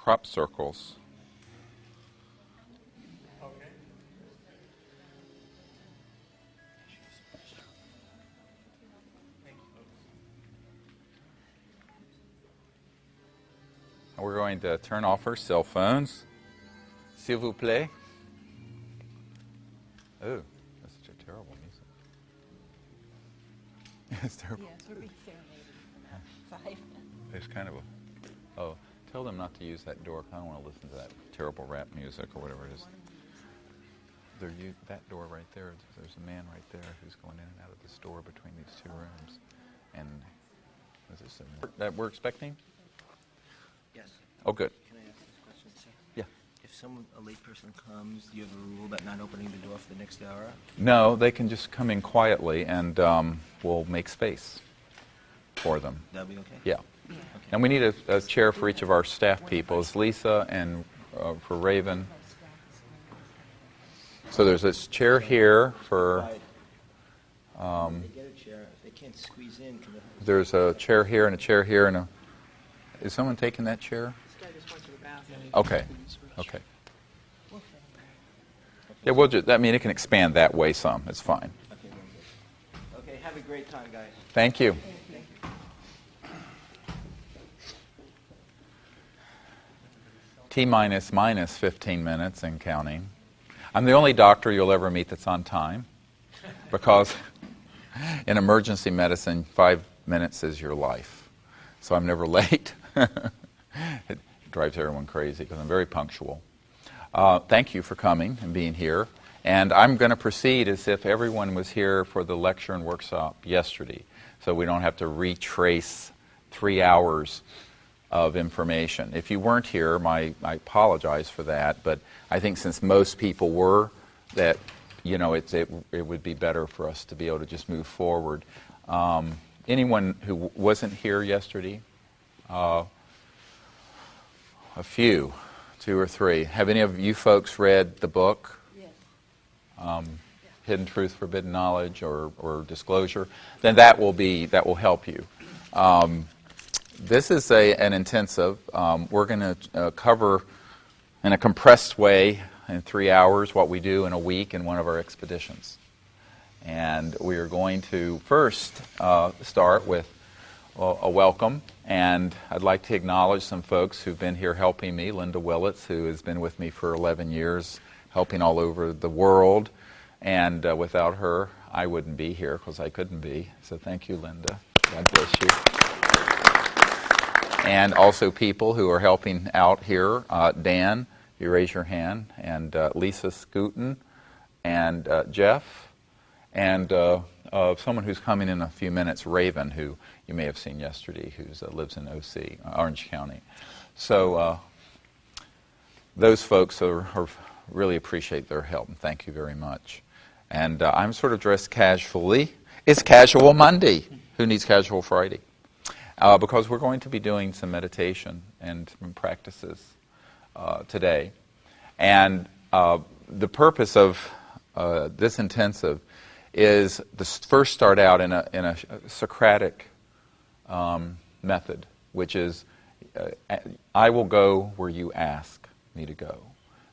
crop circles. We're going to turn off our cell phones. S'il vous plaît. Oh, that's such a terrible music. It's terrible. Yes, we're being serenaded. 5. It's kind of a... Oh, tell them not to use that door. I don't want to listen to that terrible rap music or whatever it is. That door right there, there's a man right there who's going in and out of this door between these two rooms. And is this that we're expecting? Yes. Oh, good. Can I ask this question, sir? Yeah. If a late person comes, do you have a rule about not opening the door for the next hour? No, they can just come in quietly, and we'll make space for them. That'll be okay? Yeah. Okay. And we need a chair for each of our staff people. It's Lisa and for Raven. So there's this chair here for... If they get a chair, if they can't squeeze in, can they... There's a chair here and a chair here and a... Is someone taking that chair? This guy just went to the bathroom. Okay. Okay. Yeah, we'll just... I mean, it can expand that way some. It's fine. Okay, very good. Okay, have a great time, guys. Thank you. Thank you. T-minus 15 minutes and counting. I'm the only doctor you'll ever meet that's on time, because in emergency medicine, 5 minutes is your life. So I'm never late. It drives everyone crazy because I'm very punctual. Thank you for coming and being here. And I'm going to proceed as if everyone was here for the lecture and workshop yesterday, so we don't have to retrace 3 hours of information. If you weren't here, I apologize for that, but I think since most people were, that it would be better for us to be able to just move forward. Anyone who wasn't here yesterday? A few, 2 or 3. Have any of you folks read the book? Yes. Hidden Truth, Forbidden Knowledge, or Disclosure? Then that will help you. This is an intensive. We're going to cover in a compressed way in 3 hours what we do in a week in one of our expeditions. And we are going to first start with a welcome. And I'd like to acknowledge some folks who've been here helping me. Linda Willits, who has been with me for 11 years, helping all over the world. And without her, I wouldn't be here because I couldn't be. So thank you, Linda. God bless you. And also people who are helping out here. Dan, you raise your hand. And Lisa Scooten. And Jeff. And someone who's coming in a few minutes, Raven, who you may have seen yesterday, who lives in OC, Orange County. So those folks really appreciate their help, and thank you very much. And I'm sort of dressed casually. It's Casual Monday. Who needs Casual Friday? Because we're going to be doing some meditation and some practices today. And the purpose of this intensive is to first start out in a Socratic method, which is I will go where you ask me to go.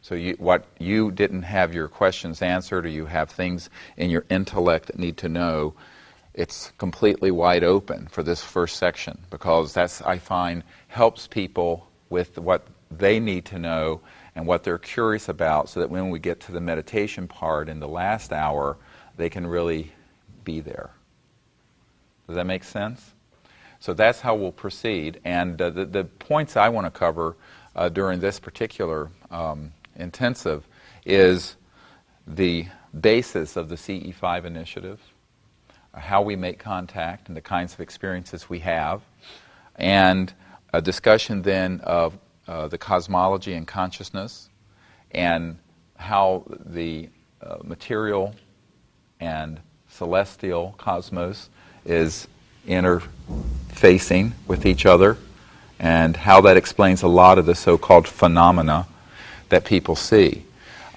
So what you didn't have your questions answered, or you have things in your intellect that need to know, it's completely wide open for this first section, because that's, I find, helps people with what they need to know and what they're curious about, so that when we get to the meditation part in the last hour, they can really be there. Does that make sense? So that's how we'll proceed. And the points I want to cover during this particular intensive is the basis of the CE5 initiative, how we make contact and the kinds of experiences we have, and a discussion then of the cosmology and consciousness, and how the material and celestial cosmos is interfacing with each other, and how that explains a lot of the so-called phenomena that people see,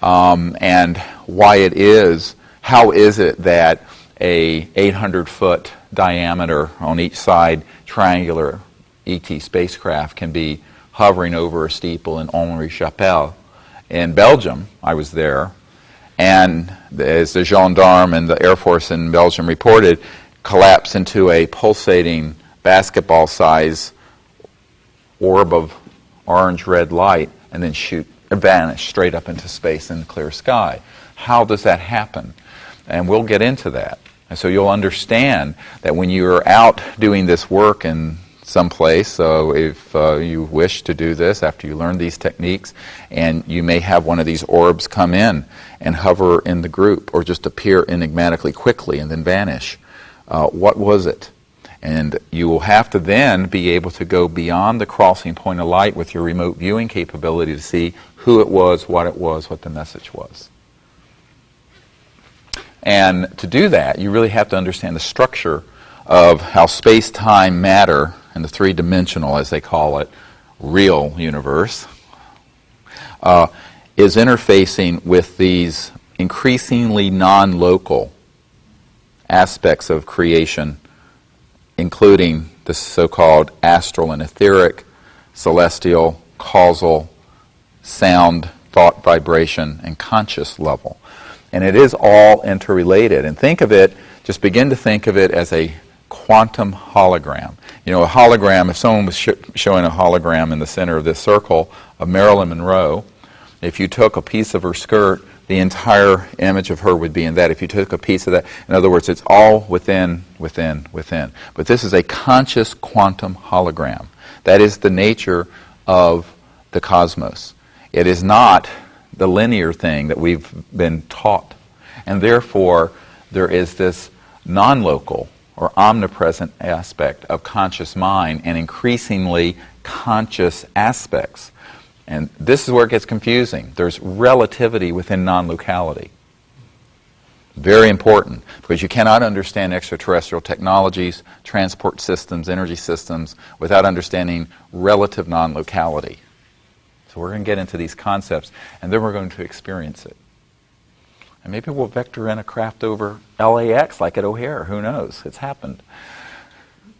and why it is, how is it that a 800-foot diameter on each side triangular ET spacecraft can be hovering over a steeple in Henri-Chapelle. In Belgium, I was there, and as the gendarme and the Air Force in Belgium reported, collapsed into a pulsating basketball-size orb of orange-red light and then vanish straight up into space in the clear sky. How does that happen? And we'll get into that. And so you'll understand that when you're out doing this work in some place, so if you wish to do this after you learn these techniques, and you may have one of these orbs come in and hover in the group or just appear enigmatically quickly and then vanish. What was it? And you will have to then be able to go beyond the crossing point of light with your remote viewing capability to see who it was, what the message was. And to do that, you really have to understand the structure of how space-time matter and the three-dimensional, as they call it, real universe, is interfacing with these increasingly non-local aspects of creation, including the so-called astral and etheric, celestial, causal, sound, thought, vibration, and conscious level. And it is all interrelated. And think of it, just begin to think of it as a quantum hologram. You know, a hologram, if someone was showing a hologram in the center of this circle of Marilyn Monroe, if you took a piece of her skirt, the entire image of her would be in that. If you took a piece of that, in other words, it's all within. But this is a conscious quantum hologram. That is the nature of the cosmos. It is not the linear thing that we've been taught. And therefore, there is this non-local or omnipresent aspect of conscious mind and increasingly conscious aspects. And this is where it gets confusing. There's relativity within non-locality. Very important, because you cannot understand extraterrestrial technologies, transport systems, energy systems, without understanding relative non-locality. So we're going to get into these concepts, and then we're going to experience it. And maybe we'll vector in a craft over LAX like at O'Hare. Who knows? It's happened.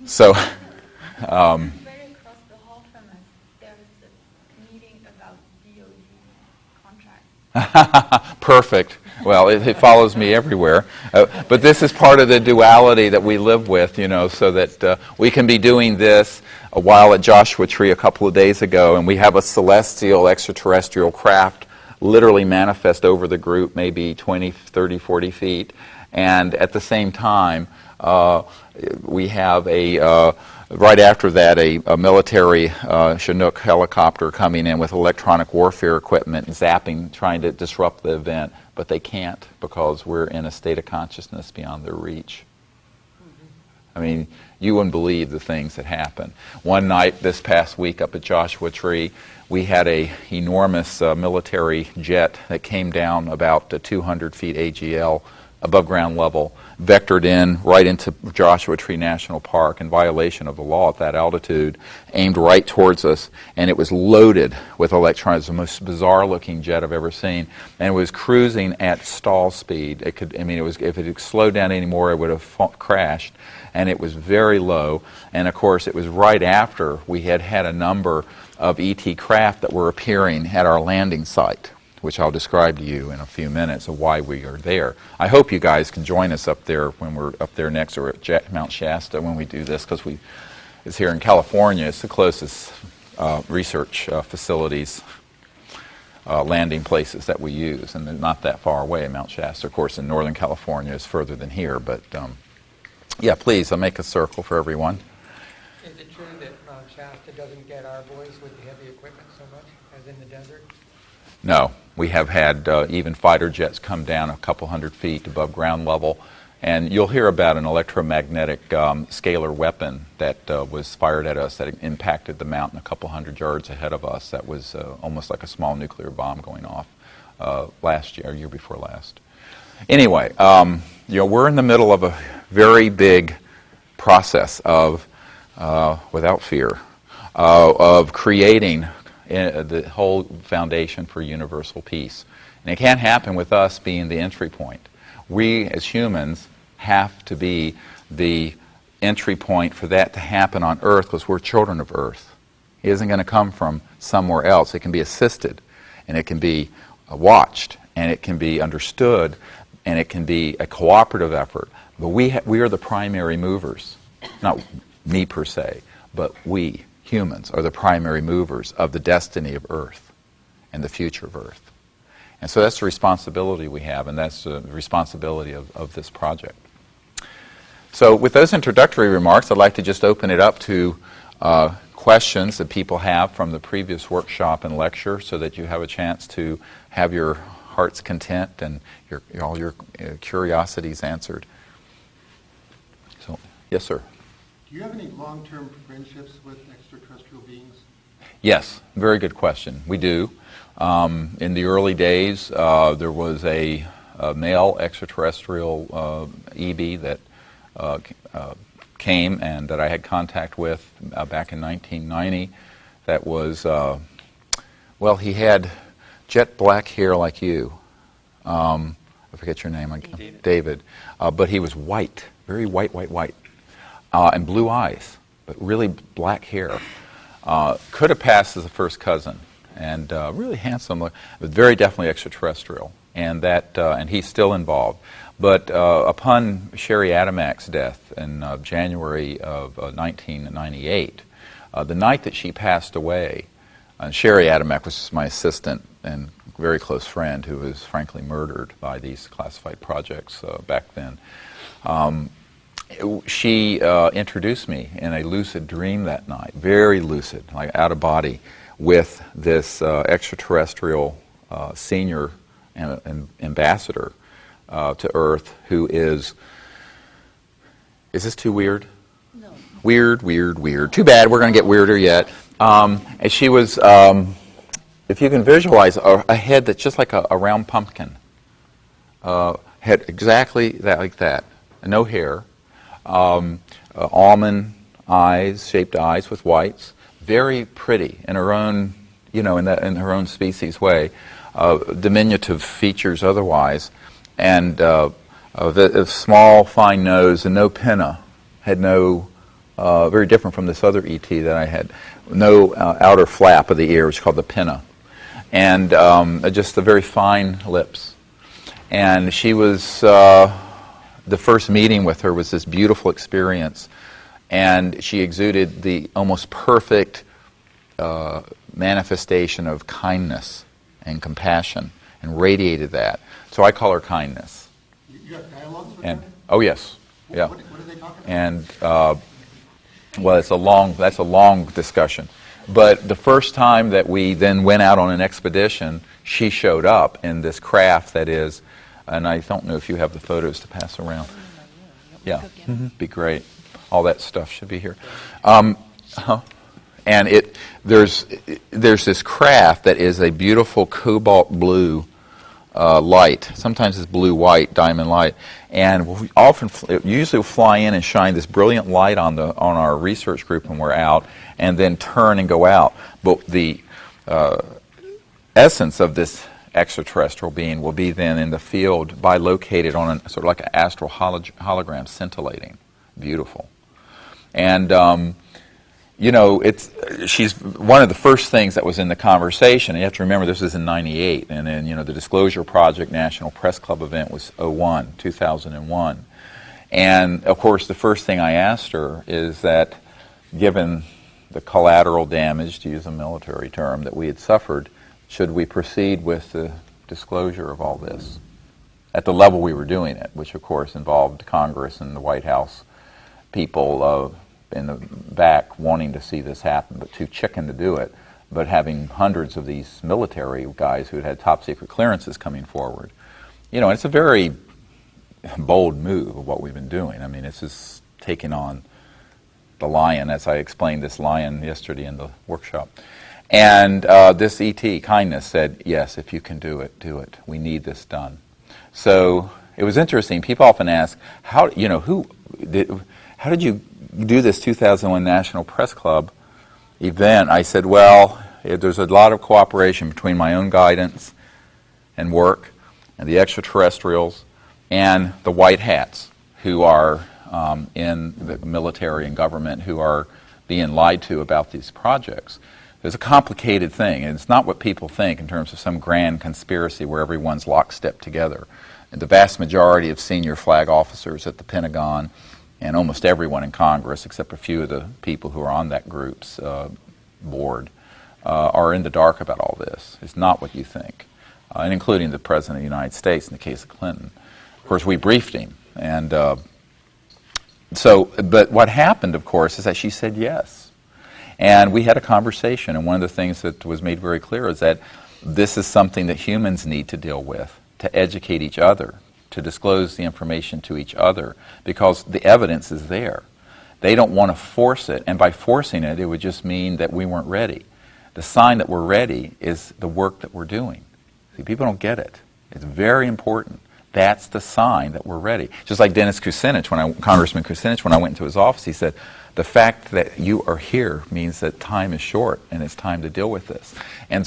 So, Very across the hall from us, there is a meeting about DOD contracts. perfect. Well, it follows me everywhere. But this is part of the duality that we live with, you know, so that we can be doing this a while at Joshua Tree a couple of days ago, and we have a celestial extraterrestrial craft literally manifest over the group, maybe 20, 30, 40 feet. And at the same time, we have right after that, a military Chinook helicopter coming in with electronic warfare equipment, zapping, trying to disrupt the event. But they can't, because we're in a state of consciousness beyond their reach. I mean, you wouldn't believe the things that happen. One night this past week up at Joshua Tree, we had a enormous military jet that came down about 200 feet AGL above ground level, vectored in right into Joshua Tree National Park in violation of the law at that altitude, aimed right towards us, and it was loaded with electrons. The most bizarre-looking jet I've ever seen, and it was cruising at stall speed. If it had slowed down anymore, it would have crashed, and it was very low. And of course, it was right after we had had a number of ET craft that were appearing at our landing site, which I'll describe to you in a few minutes of why we are there. I hope you guys can join us up there when we're up there next, or at Mount Shasta when we do this, because it's here in California. It's the closest research facilities, landing places that we use, and they're not that far away. Mount Shasta, of course, in Northern California is further than here, but yeah, please, I'll make a circle for everyone. Is it true that Mount Shasta doesn't get our voice with the heavy equipment so much as in the desert? No, we have had even fighter jets come down a couple hundred feet above ground level, and you'll hear about an electromagnetic scalar weapon that was fired at us that impacted the mountain a couple hundred yards ahead of us. That was almost like a small nuclear bomb going off last year, or year before last. Anyway, we're in the middle of a very big process of, without fear, of creating the whole foundation for universal peace. And it can't happen with us being the entry point. We, as humans, have to be the entry point for that to happen on Earth, because we're children of Earth. He isn't going to come from somewhere else. It can be assisted, and it can be watched, and it can be understood, and it can be a cooperative effort. But we are the primary movers, not me per se, but we, humans, are the primary movers of the destiny of Earth and the future of Earth. And so that's the responsibility we have, and that's the responsibility of this project. So with those introductory remarks, I'd like to just open it up to questions that people have from the previous workshop and lecture, so that you have a chance to have your heart's content and all your curiosities answered. So, yes, sir. Do you have any long-term friendships with extraterrestrial beings? Yes, very good question. We do. In the early days, there was a male extraterrestrial EB that came and that I had contact with back in 1990. That was, well, he had jet black hair like you. I forget your name. David. But he was white, very white, and blue eyes, but really black hair. Could have passed as a first cousin, and really handsome, but very definitely extraterrestrial, and he's still involved. But upon Sherry Adamac's death in January of 1998, the night that she passed away, Sherry Adamac was my assistant and very close friend who was frankly murdered by these classified projects back then. She introduced me in a lucid dream that night, very lucid, like out of body, with this extraterrestrial senior ambassador to Earth, who is this too weird? No. Weird. Too bad, we're going to get weirder yet. And she was, if you can visualize, a head that's just like a round pumpkin. Head exactly like that. No hair. Almond eyes, shaped eyes with whites. Very pretty in her own, in her own species way. Diminutive features otherwise. And a small, fine nose and no pinna. Had no, very different from this other ET that I had. No outer flap of the ear, which is called the pinna. And just the very fine lips. And she was, the first meeting with her was this beautiful experience. And she exuded the almost perfect manifestation of kindness and compassion and radiated that. So I call her kindness. You have dialogues with And her? oh yes, yeah. What do they talk about? And well, that's a long discussion. But the first time that we then went out on an expedition, she showed up in this craft that is, and I don't know if you have the photos to pass around. Yeah, be great. All that stuff should be here. And there's this craft that is a beautiful cobalt blue light. Sometimes it's blue-white, diamond light. And we usually fly in and shine this brilliant light on our research group when we're out, and then turn and go out. But the essence of this extraterrestrial being will be then in the field bilocated on sort of like an astral hologram, scintillating. Beautiful. And she's one of the first things that was in the conversation. And you have to remember this was in '98, and then the Disclosure Project National Press Club event was 2001. And of course, the first thing I asked her is that, given the collateral damage, to use a military term, that we had suffered, should we proceed with the disclosure of all this at the level we were doing it, which of course involved Congress and the White House people in the back wanting to see this happen, but too chicken to do it, but having hundreds of these military guys who had top secret clearances coming forward. It's a very bold move of what we've been doing. I mean, it's just taking on the lion, as I explained this lion yesterday in the workshop. And this ET, Kindness, said, yes, if you can do it, do it. We need this done. So it was interesting. People often ask, how did you do this 2001 National Press Club event? I said, well, there's a lot of cooperation between my own guidance and work and the extraterrestrials and the white hats who are in the military and government who are being lied to about these projects. It's a complicated thing, and it's not what people think in terms of some grand conspiracy where everyone's lockstep together. And the vast majority of senior flag officers at the Pentagon and almost everyone in Congress, except a few of the people who are on that group's board, are in the dark about all this. It's not what you think, and including the President of the United States in the case of Clinton. Of course, we briefed him, and but what happened, of course, is that she said yes. And we had a conversation, and one of the things that was made very clear is that this is something that humans need to deal with, to educate each other, to disclose the information to each other, because the evidence is there. They don't want to force it, and by forcing it, it would just mean that we weren't ready. The sign that we're ready is the work that we're doing. See, people don't get it. It's very important. That's the sign that we're ready. Just like Dennis Kucinich, Congressman Kucinich, when I went into his office, he said, the fact that you are here means that time is short and it's time to deal with this. And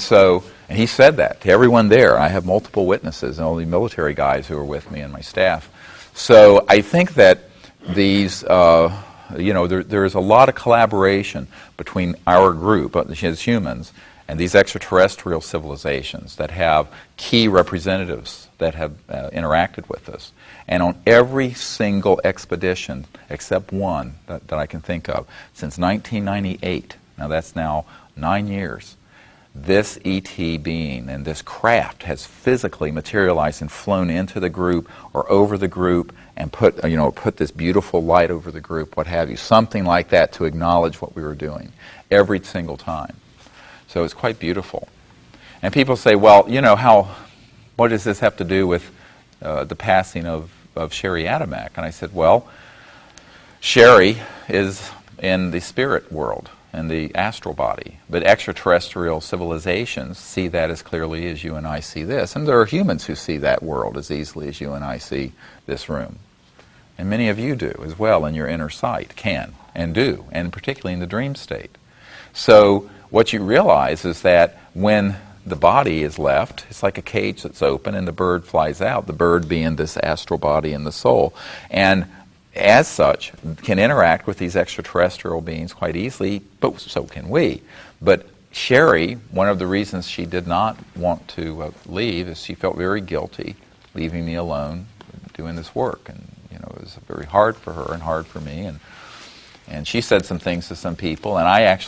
he said that to everyone there. I have multiple witnesses and all the military guys who are with me and my staff. So I think that these, there is a lot of collaboration between our group as humans and these extraterrestrial civilizations that have key representatives that have interacted with us. And on every single expedition, except one that I can think of, since 1998, now that's now 9 years, this ET being and this craft has physically materialized and flown into the group or over the group and put this beautiful light over the group, what have you, something like that to acknowledge what we were doing every single time. So it's quite beautiful. And people say, well, what does this have to do with the passing of Sherry Adamak? And I said, well, Sherry is in the spirit world, in the astral body. But extraterrestrial civilizations see that as clearly as you and I see this. And there are humans who see that world as easily as you and I see this room. And many of you do as well in your inner sight, can and do, and particularly in the dream state. So what you realize is that when the body is left, it's like a cage that's open and the bird flies out, the bird being this astral body and the soul. And as such, can interact with these extraterrestrial beings quite easily, but so can we. But Sherry, one of the reasons she did not want to leave is she felt very guilty leaving me alone doing this work. And, it was very hard for her and hard for me. And she said some things to some people, and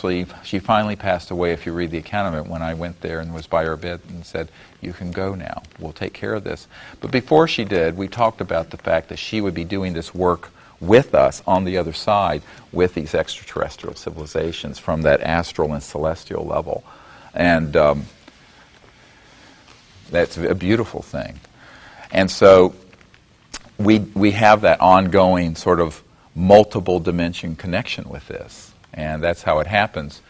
she finally passed away, if you read the account of it, when I went there and was by her bed and said, you can go now, we'll take care of this. But before she did, we talked about the fact that she would be doing this work with us on the other side with these extraterrestrial civilizations from that astral and celestial level. And that's a beautiful thing. And so we have that ongoing sort of multiple dimension connection with this, and that's how it happens.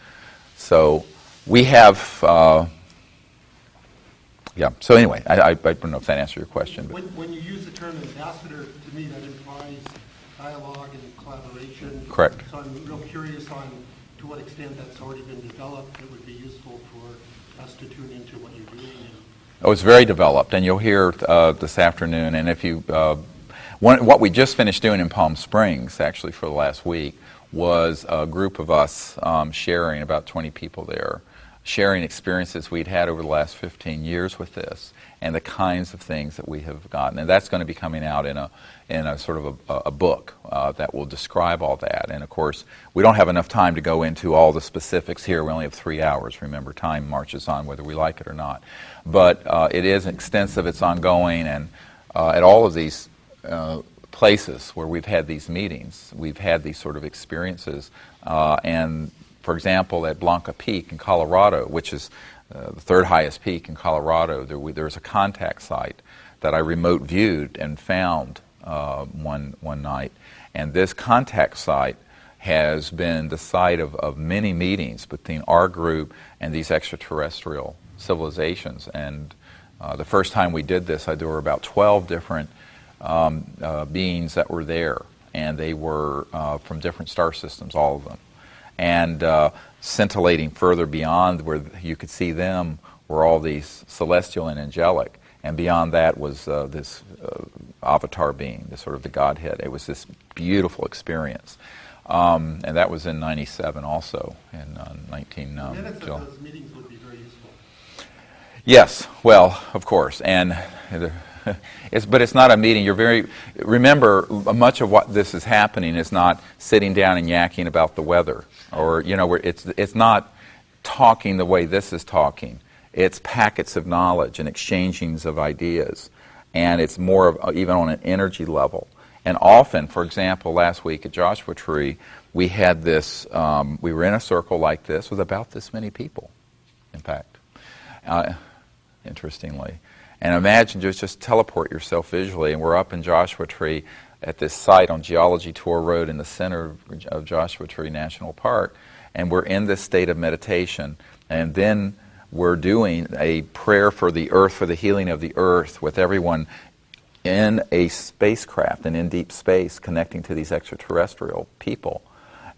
So we have so anyway, I don't know if that answers your question, but When you use the term ambassador, to me that implies dialogue and collaboration. Correct. So I'm real curious on to what extent that's already been developed that would be useful for us to tune into what you're doing. It's very developed, and you'll hear this afternoon. And if you what we just finished doing in Palm Springs, actually, for the last week, was a group of us sharing, about 20 people there, sharing experiences we'd had over the last 15 years with this, and the kinds of things that we have gotten. And that's going to be coming out in a sort of a book that will describe all that. And of course, we don't have enough time to go into all the specifics here. We only have 3 hours. Remember, time marches on whether we like it or not. But it is extensive, it's ongoing, and at all of these places where we've had these meetings, we've had these sort of experiences. And for example, at Blanca Peak in Colorado, which is the third highest peak in Colorado, there was a contact site that I remote viewed and found one night. And this contact site has been the site of many meetings between our group and these extraterrestrial civilizations. And the first time we did this, there were about 12 different beings that were there, and they were from different star systems, all of them. And scintillating further beyond where you could see them were all these celestial and angelic, and beyond that was this avatar being, this sort of the Godhead. It was this beautiful experience. And that was in 97 also, in 19... Minutes of those meetings would be very useful. Yes, well, of course, and but it's not a meeting. Remember, much of what this is happening is not sitting down and yakking about the weather, or it's not talking the way this is talking. It's packets of knowledge and exchangings of ideas, and it's more of even on an energy level. And often, for example, last week at Joshua Tree, we had this. We were in a circle like this with about this many people, in fact. Interestingly. And imagine, just teleport yourself visually, and we're up in Joshua Tree at this site on Geology Tour Road in the center of Joshua Tree National Park, and we're in this state of meditation, and then we're doing a prayer for the earth, for the healing of the earth, with everyone in a spacecraft and in deep space connecting to these extraterrestrial people.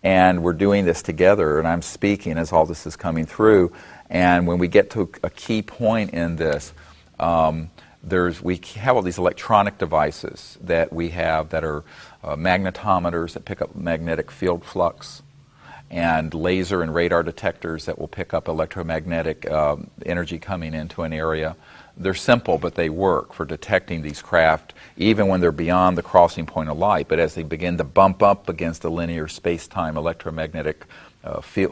And we're doing this together, and I'm speaking as all this is coming through. And when we get to a key point in this, we have all these electronic devices that we have that are magnetometers that pick up magnetic field flux, and laser and radar detectors that will pick up electromagnetic energy coming into an area. They're simple, but they work for detecting these craft, even when they're beyond the crossing point of light. But as they begin to bump up against the linear space-time electromagnetic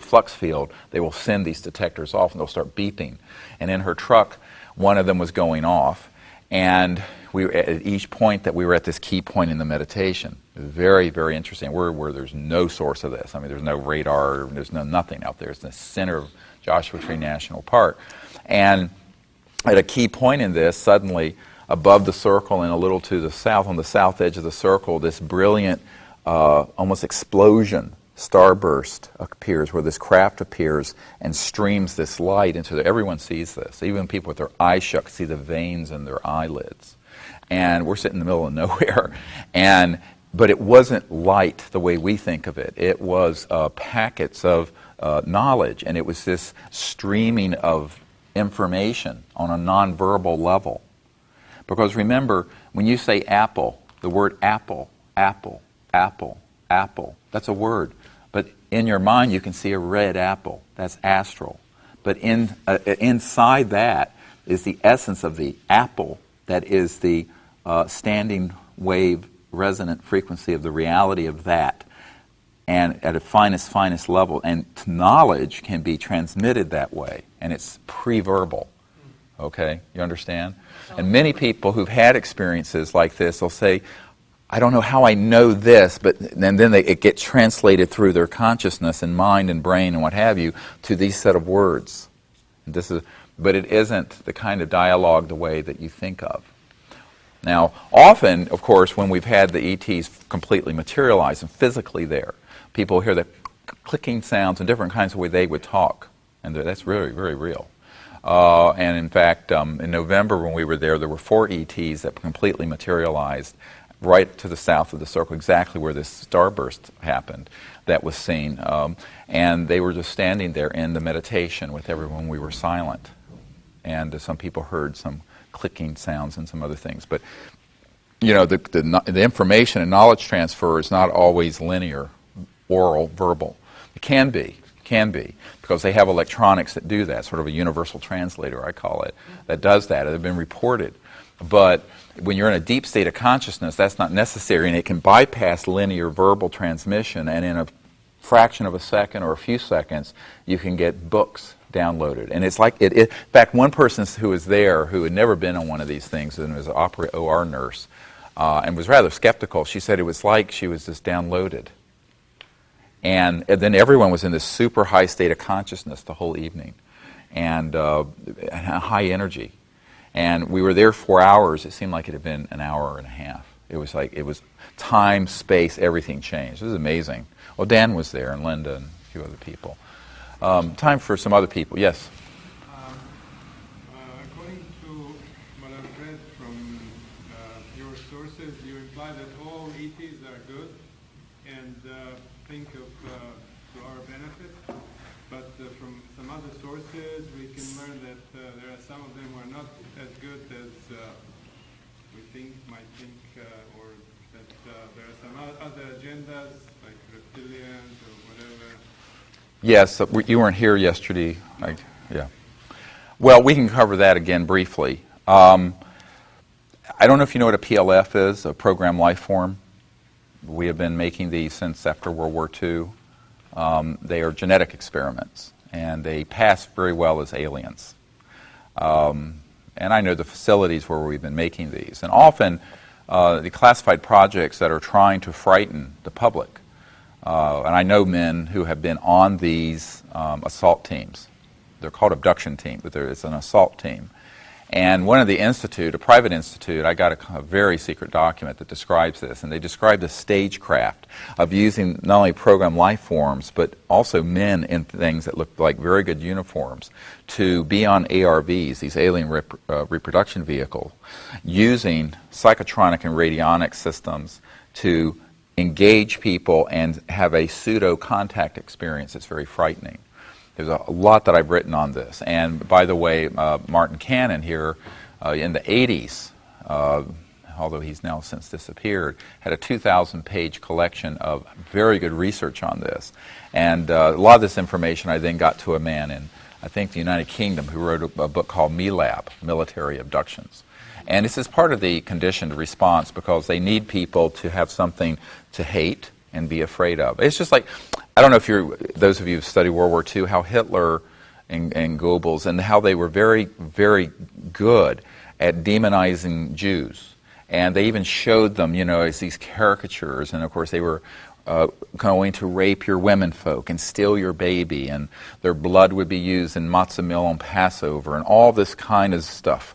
flux field, they will send these detectors off, and they'll start beeping. And in her truck, one of them was going off, and we were at each point that we were at this key point in the meditation. It was very, very interesting. Where there's no source of this. I mean, there's no radar, there's nothing out there. It's in the center of Joshua Tree National Park. And at a key point in this, suddenly, above the circle and a little to the south, on the south edge of the circle, this brilliant, almost explosion, starburst appears, where this craft appears and streams this light into everyone sees this. Even people with their eyes shut see the veins in their eyelids. And we're sitting in the middle of nowhere. But it wasn't light the way we think of it. It was packets of knowledge, and it was this streaming of information on a nonverbal level. Because remember, when you say apple, the word apple, apple, apple, apple, that's a word. But in your mind, you can see a red apple. That's astral. But inside that is the essence of the apple, that is the standing wave resonant frequency of the reality of that, and at a finest level. And knowledge can be transmitted that way, and it's pre-verbal. Okay? You understand? And many people who've had experiences like this will say, I don't know how I know this, but then it gets translated through their consciousness and mind and brain and what have you to these set of words. But it isn't the kind of dialogue the way that you think of. Now, often, of course, when we've had the ETs completely materialize and physically there, people hear the clicking sounds and different kinds of way they would talk, and that's very, very real. And in fact, in November when we were there were 4 ETs that completely materialized right to the south of the circle, exactly where this starburst happened, that was seen. And they were just standing there in the meditation with everyone. We were silent. And some people heard some clicking sounds and some other things. But, the information and knowledge transfer is not always linear, oral, verbal. It can be, because they have electronics that do that, sort of a universal translator, I call it, that does that. They've been reported. But when you're in a deep state of consciousness, that's not necessary, and it can bypass linear verbal transmission, and in a fraction of a second or a few seconds, you can get books downloaded. And it's like, in fact, one person who was there who had never been on one of these things and was an OR nurse and was rather skeptical, she said it was like she was just downloaded. And then everyone was in this super high state of consciousness the whole evening, and high energy. And we were there 4 hours. It seemed like it had been an hour and a half. It was time, space, everything changed. It was amazing. Well, Dan was there, and Linda, and a few other people. Time for some other people. Yes? According to what I've read from your sources, you imply that all ETs are good and think of to our benefit. But from some other sources, we can learn that there are some of them who are not as good as we might think, or that there are some other agendas, like reptilians or whatever. Yes, you weren't here yesterday. Yeah. Well, we can cover that again briefly. I don't know if you know what a PLF is, a program life form. We have been making these since after World War II. They are genetic experiments, and they pass very well as aliens. And I know the facilities where we've been making these. And often, the classified projects that are trying to frighten the public. And I know men who have been on these assault teams. They're called abduction teams, but it's an assault team. And one of the institute, a private institute, I got a very secret document that describes this. And they describe the stagecraft of using not only program life forms, but also men in things that look like very good uniforms to be on ARVs, these alien reproduction vehicles, using psychotronic and radionic systems to engage people and have a pseudo-contact experience that's very frightening. There's a lot that I've written on this. And by the way, Martin Cannon here in the 80s, although he's now since disappeared, had a 2,000-page collection of very good research on this. And a lot of this information I then got to a man in, I think, the United Kingdom who wrote a book called MELAB, Military Abductions. And this is part of the conditioned response because they need people to have something to hate and be afraid of. It's just like, I don't know if those of you who studied World War II, how Hitler and Goebbels and how they were very, very good at demonizing Jews. And they even showed them, as these caricatures. And of course they were going to rape your women folk and steal your baby. And their blood would be used in matzah meal on Passover and all this kind of stuff.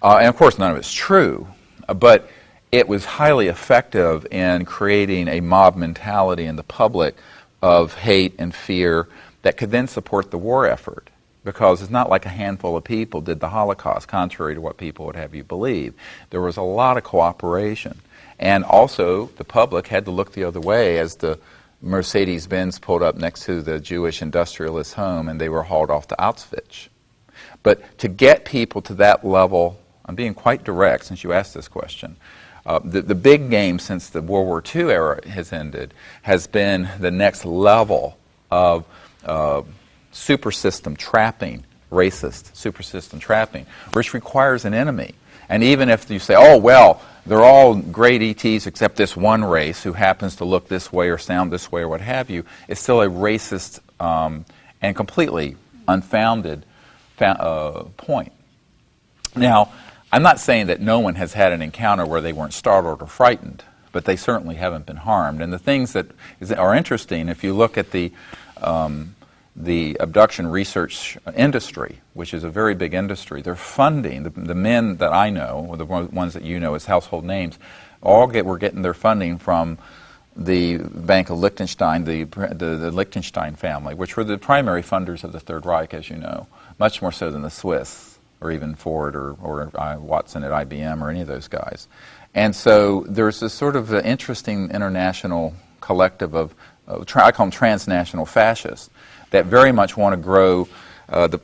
And of course none of it's true. But it was highly effective in creating a mob mentality in the public of hate and fear that could then support the war effort. Because it's not like a handful of people did the Holocaust, contrary to what people would have you believe. There was a lot of cooperation. And also, the public had to look the other way as the Mercedes-Benz pulled up next to the Jewish industrialist home and they were hauled off to Auschwitz. But to get people to that level, I'm being quite direct since you asked this question, the big game since the World War II era has ended has been the next level of super system trapping, racist super system trapping, which requires an enemy. And even if you say, oh, well, they're all great ETs except this one race who happens to look this way or sound this way or what have you, it's still a racist and completely unfounded point. Now, I'm not saying that no one has had an encounter where they weren't startled or frightened, but they certainly haven't been harmed. And the things that are interesting, if you look at the abduction research industry, which is a very big industry, they're funding, the men that I know, or the ones that you know as household names, were getting their funding from the Bank of Liechtenstein, the Liechtenstein family, which were the primary funders of the Third Reich, as you know, much more so than the Swiss, or even Ford or Watson at IBM or any of those guys. And so there's this sort of interesting international collective of, I call them transnational fascists, that very much want to grow,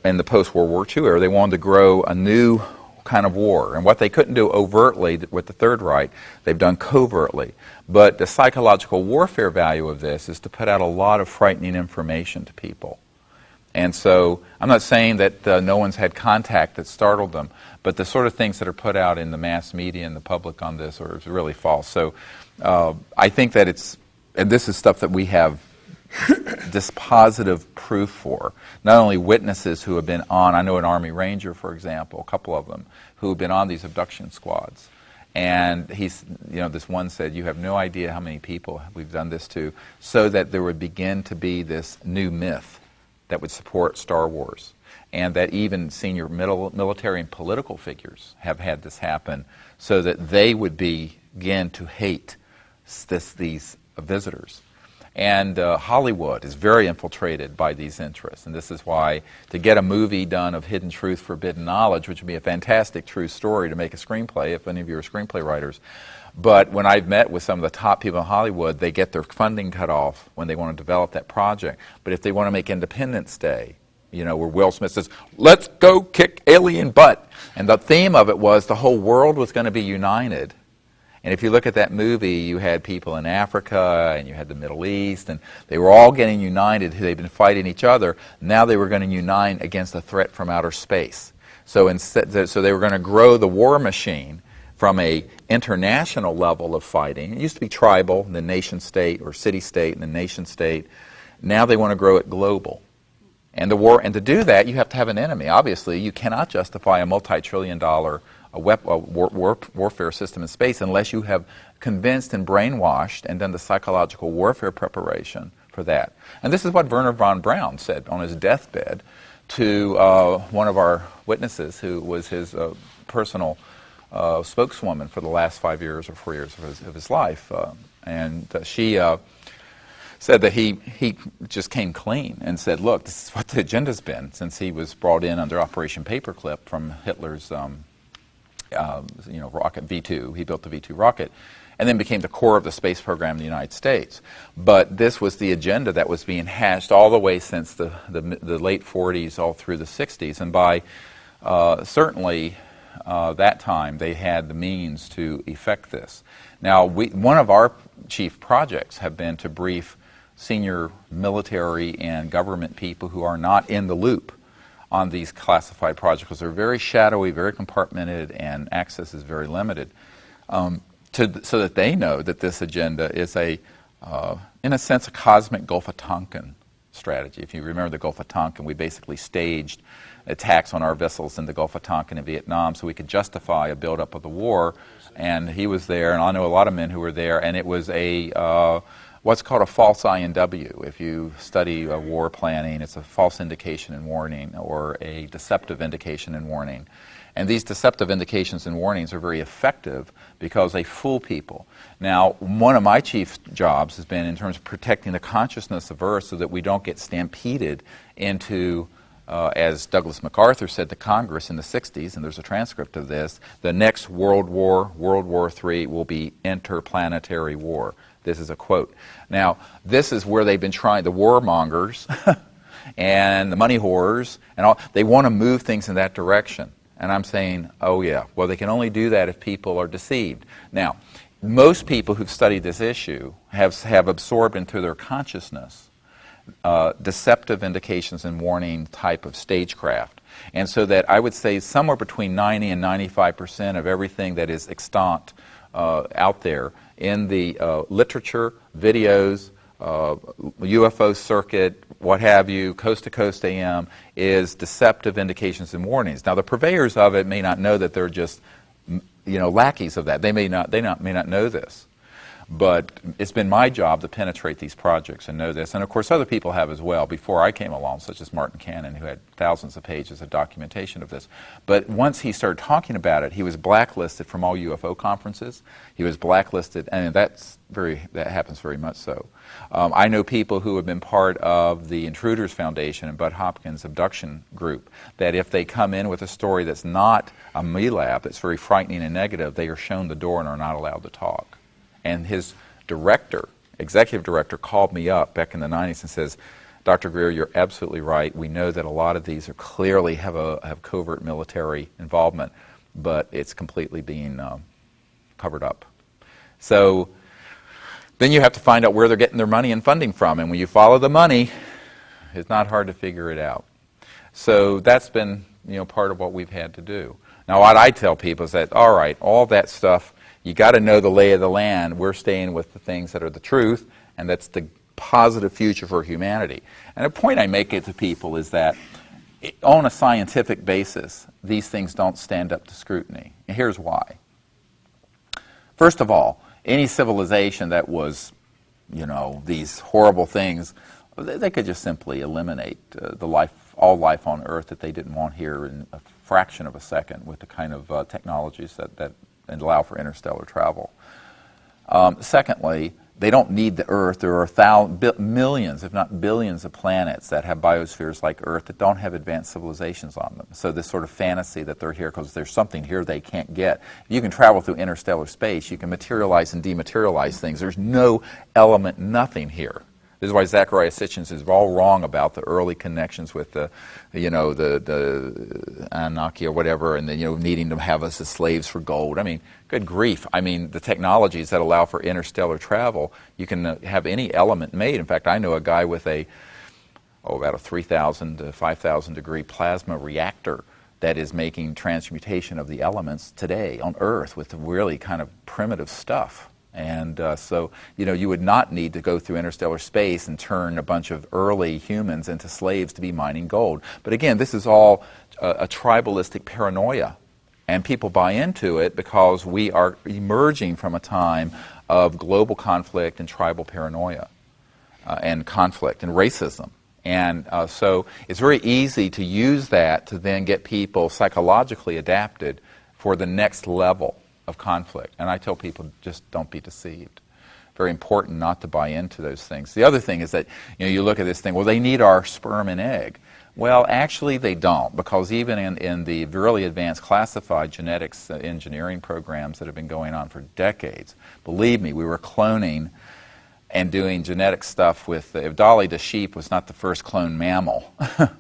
in the post-World War II era, they wanted to grow a new kind of war. And what they couldn't do overtly with the Third Reich, they've done covertly. But the psychological warfare value of this is to put out a lot of frightening information to people. And so I'm not saying that no one's had contact that startled them, but the sort of things that are put out in the mass media and the public on this are really false. So I think that and this is stuff that we have dispositive proof for. Not only witnesses who have been on, I know an Army Ranger, for example, a couple of them, who have been on these abduction squads. And this one said, you have no idea how many people we've done this to, so that there would begin to be this new myth that would support Star Wars, and that even senior military and political figures have had this happen so that they would begin to hate these visitors. And Hollywood is very infiltrated by these interests, and this is why to get a movie done of Hidden Truth, Forbidden Knowledge, which would be a fantastic true story to make a screenplay, if any of you are screenplay writers, but when I've met with some of the top people in Hollywood, they get their funding cut off when they want to develop that project. But if they want to make Independence Day, where Will Smith says, let's go kick alien butt. And the theme of it was the whole world was going to be united And if you look at that movie, you had people in Africa and you had the Middle East, and they were all getting united. They'd been fighting each other. Now they were going to unite against a threat from outer space. So they were going to grow the war machine from a international level of fighting. It used to be tribal, and then nation state, or city state, and then nation state. Now they want to grow it global. And to do that, you have to have an enemy. Obviously, you cannot justify a multi-trillion-dollar warfare system in space unless you have convinced and brainwashed and done the psychological warfare preparation for that. And this is what Wernher von Braun said on his deathbed to one of our witnesses, who was his personal spokeswoman for the last 5 years or 4 years of his life. She said that he just came clean and said, look, this is what the agenda's been since he was brought in under Operation Paperclip from Hitler's rocket V2. He built the V2 rocket and then became the core of the space program in the United States. But this was the agenda that was being hashed all the way since the late 40s all through the 60s. And by certainly that time, they had the means to effect this. Now, one of our chief projects have been to brief senior military and government people who are not in the loop on these classified projects, because they're very shadowy, very compartmented, and access is very limited, so that they know that this agenda is in a sense, a cosmic Gulf of Tonkin strategy. If you remember the Gulf of Tonkin, we basically staged attacks on our vessels in the Gulf of Tonkin and Vietnam so we could justify a buildup of the war. And he was there, and I know a lot of men who were there, and it was what's called a false INW. If you study war planning, it's a false indication and warning, or a deceptive indication and warning. And these deceptive indications and warnings are very effective because they fool people. Now, one of my chief jobs has been in terms of protecting the consciousness of Earth so that we don't get stampeded into, as Douglas MacArthur said to Congress in the 60s, and there's a transcript of this, the next World War, World War III, will be interplanetary war. This is a quote. Now, this is where they've been trying, the warmongers and the money whores, and all, they want to move things in that direction. And I'm saying, oh yeah, well, they can only do that if people are deceived. Now, most people who've studied this issue have absorbed into their consciousness deceptive indications and warning type of stagecraft. And so that I would say somewhere between 90 and 95% of everything that is extant out there in the literature, videos, UFO circuit, what have you, Coast to Coast AM, is deceptive indications and warnings. Now, the purveyors of it may not know that they're just, lackeys of that. They may not know this. But it's been my job to penetrate these projects and know this. And, of course, other people have as well before I came along, such as Martin Cannon, who had thousands of pages of documentation of this. But once he started talking about it, he was blacklisted from all UFO conferences. He was blacklisted, and that happens very much so. I know people who have been part of the Intruders Foundation and Bud Hopkins abduction group, that if they come in with a story that's not a MELAB, that's very frightening and negative, they are shown the door and are not allowed to talk. And his executive director, called me up back in the 90s and says, Dr. Greer, you're absolutely right. We know that a lot of these are clearly have covert military involvement, but it's completely being covered up. So then you have to find out where they're getting their money and funding from. And when you follow the money, it's not hard to figure it out. So that's been part of what we've had to do. Now, what I tell people is that, all right, all that stuff, you got to know the lay of the land. We're staying with the things that are the truth, and that's the positive future for humanity. And a point I make it to people is that on a scientific basis, these things don't stand up to scrutiny. And here's why. First of all, any civilization that was, these horrible things, they could just simply eliminate all life on Earth that they didn't want here in a fraction of a second with the kind of technologies that and allow for interstellar travel. Secondly, they don't need the Earth. There are millions, if not billions, of planets that have biospheres like Earth that don't have advanced civilizations on them. So this sort of fantasy that they're here because there's something here they can't get. You can travel through interstellar space. You can materialize and dematerialize things. There's no element, nothing here. This is why Zecharia Sitchin is all wrong about the early connections with the Anunnaki or whatever, and then needing to have us as slaves for gold. I mean, good grief! I mean, the technologies that allow for interstellar travel, you can have any element made. In fact, I know a guy with about a 3,000 to 5,000 degree plasma reactor that is making transmutation of the elements today on Earth with really kind of primitive stuff. And so, you would not need to go through interstellar space and turn a bunch of early humans into slaves to be mining gold. But again, this is all a tribalistic paranoia. And people buy into it because we are emerging from a time of global conflict and tribal paranoia and conflict and racism. And so it's very easy to use that to then get people psychologically adapted for the next level of conflict. And I tell people, just don't be deceived. Very important not to buy into those things. The other thing is that you look at this thing, well, they need our sperm and egg. Well, actually they don't, because even in the really advanced classified genetics engineering programs that have been going on for decades, believe me, we were cloning and doing genetic stuff with, if Dolly the sheep was not the first cloned mammal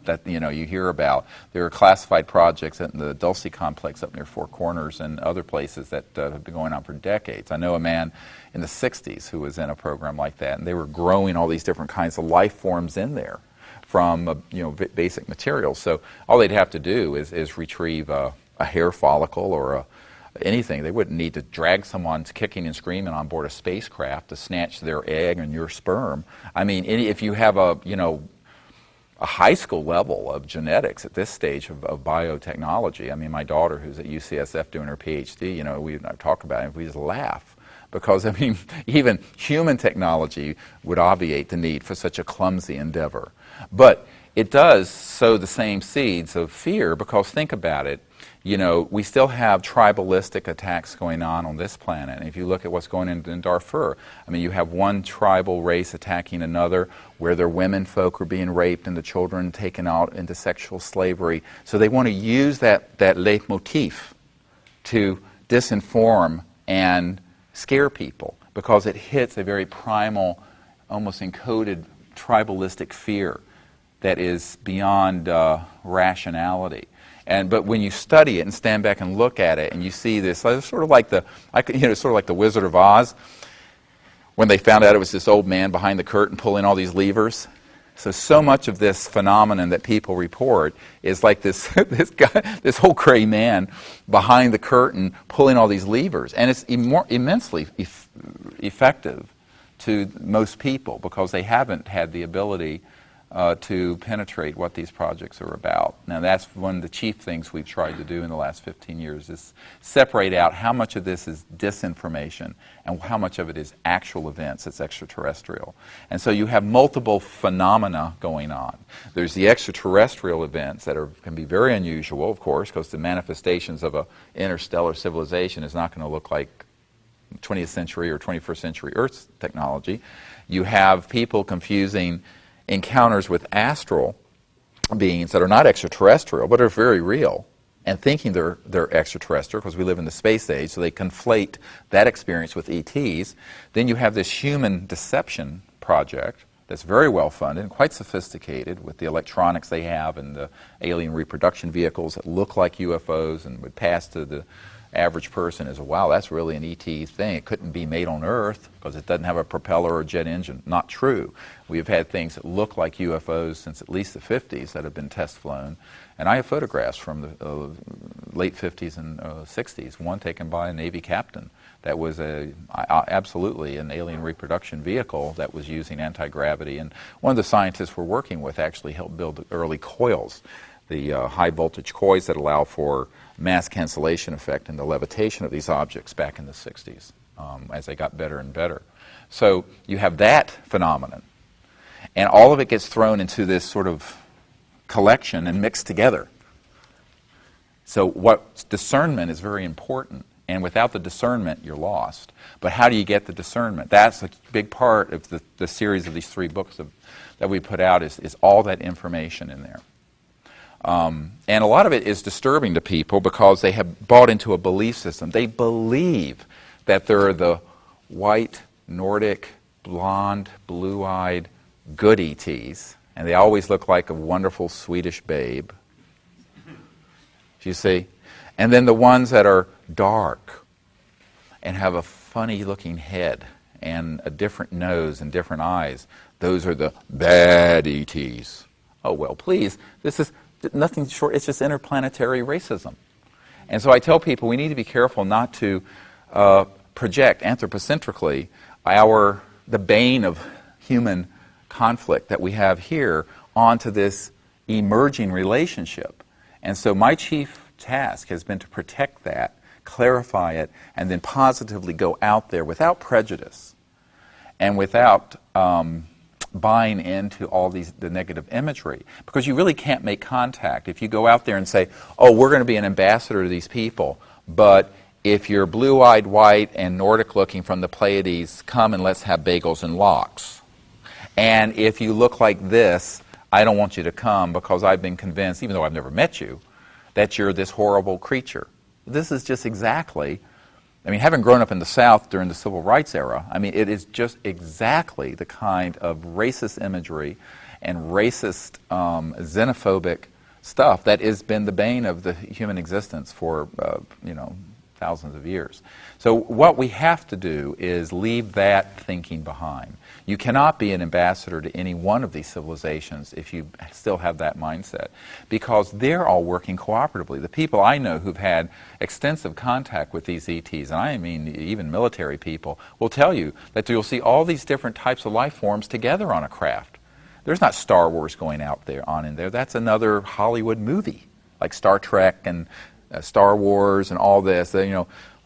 that you hear about, there are classified projects in the Dulce complex up near Four Corners and other places that have been going on for decades. I know a man in the 60s who was in a program like that, and they were growing all these different kinds of life forms in there from basic materials. So all they'd have to do is retrieve a hair follicle or anything. They wouldn't need to drag someone kicking and screaming on board a spacecraft to snatch their egg and your sperm. I mean, if you have a high school level of genetics at this stage of biotechnology, I mean, my daughter who's at UCSF doing her PhD, we talk about it, we just laugh. Because, I mean, even human technology would obviate the need for such a clumsy endeavor. But it does sow the same seeds of fear, because think about it, we still have tribalistic attacks going on this planet. And if you look at what's going on in Darfur, I mean, you have one tribal race attacking another, where their women folk are being raped and the children taken out into sexual slavery. So they want to use that leitmotif to disinform and scare people, because it hits a very primal, almost encoded tribalistic fear that is beyond rationality. But when you study it and stand back and look at it, and you see this, sort of like the Wizard of Oz, when they found out it was this old man behind the curtain pulling all these levers. So much of this phenomenon that people report is like this this whole gray man behind the curtain pulling all these levers, and it's immensely effective to most people, because they haven't had the ability to penetrate what these projects are about. Now, that's one of the chief things we've tried to do in the last 15 years, is separate out how much of this is disinformation and how much of it is actual events that's extraterrestrial. And so you have multiple phenomena going on. There's the extraterrestrial events that can be very unusual, of course, because the manifestations of an interstellar civilization is not going to look like 20th century or 21st century Earth technology. You have people confusing encounters with astral beings that are not extraterrestrial but are very real, and thinking they're extraterrestrial, because we live in the space age, so they conflate that experience with ETs. Then you have this human deception project that's very well funded and quite sophisticated, with the electronics they have and the alien reproduction vehicles that look like UFOs and would pass to the average person as, wow, that's really an ET thing. It couldn't be made on Earth because it doesn't have a propeller or a jet engine. Not true. We've had things that look like UFOs since at least the 50s that have been test flown. And I have photographs from the late 50s and 60s, one taken by a Navy captain that was absolutely an alien reproduction vehicle that was using anti-gravity. And one of the scientists we're working with actually helped build the early coils, the high voltage coils that allow for mass cancellation effect and the levitation of these objects back in the 60s as they got better and better. So you have that phenomenon. And all of it gets thrown into this sort of collection and mixed together. So discernment is very important. And without the discernment, you're lost. But how do you get the discernment? That's a big part of the series of these 3 books that we put out, is all that information in there. And a lot of it is disturbing to people because they have bought into a belief system. They believe that there are the white, Nordic, blonde, blue-eyed good ETs, and they always look like a wonderful Swedish babe. You see? And then the ones that are dark and have a funny-looking head and a different nose and different eyes, those are the bad ETs. Oh, well, please, this is nothing short, it's just interplanetary racism. And so I tell people we need to be careful not to project anthropocentrically the bane of human conflict that we have here onto this emerging relationship. And so my chief task has been to protect that, clarify it, and then positively go out there without prejudice and without buying into all the negative imagery. Because you really can't make contact. If you go out there and say, oh, we're going to be an ambassador to these people, but if you're blue-eyed, white, and Nordic-looking from the Pleiades, come and let's have bagels and lox. And if you look like this, I don't want you to come because I've been convinced, even though I've never met you, that you're this horrible creature. This is just exactly, having grown up in the South during the Civil Rights era, it is just exactly the kind of racist imagery and racist, xenophobic stuff that has been the bane of the human existence for, thousands of years. So what we have to do is leave that thinking behind. You cannot be an ambassador to any one of these civilizations if you still have that mindset, because they're all working cooperatively. The people I know who've had extensive contact with these ETs, and I mean even military people, will tell you that you'll see all these different types of life forms together on a craft. There's not Star Wars going out there on in there. That's another Hollywood movie, like Star Trek and Star Wars and all this,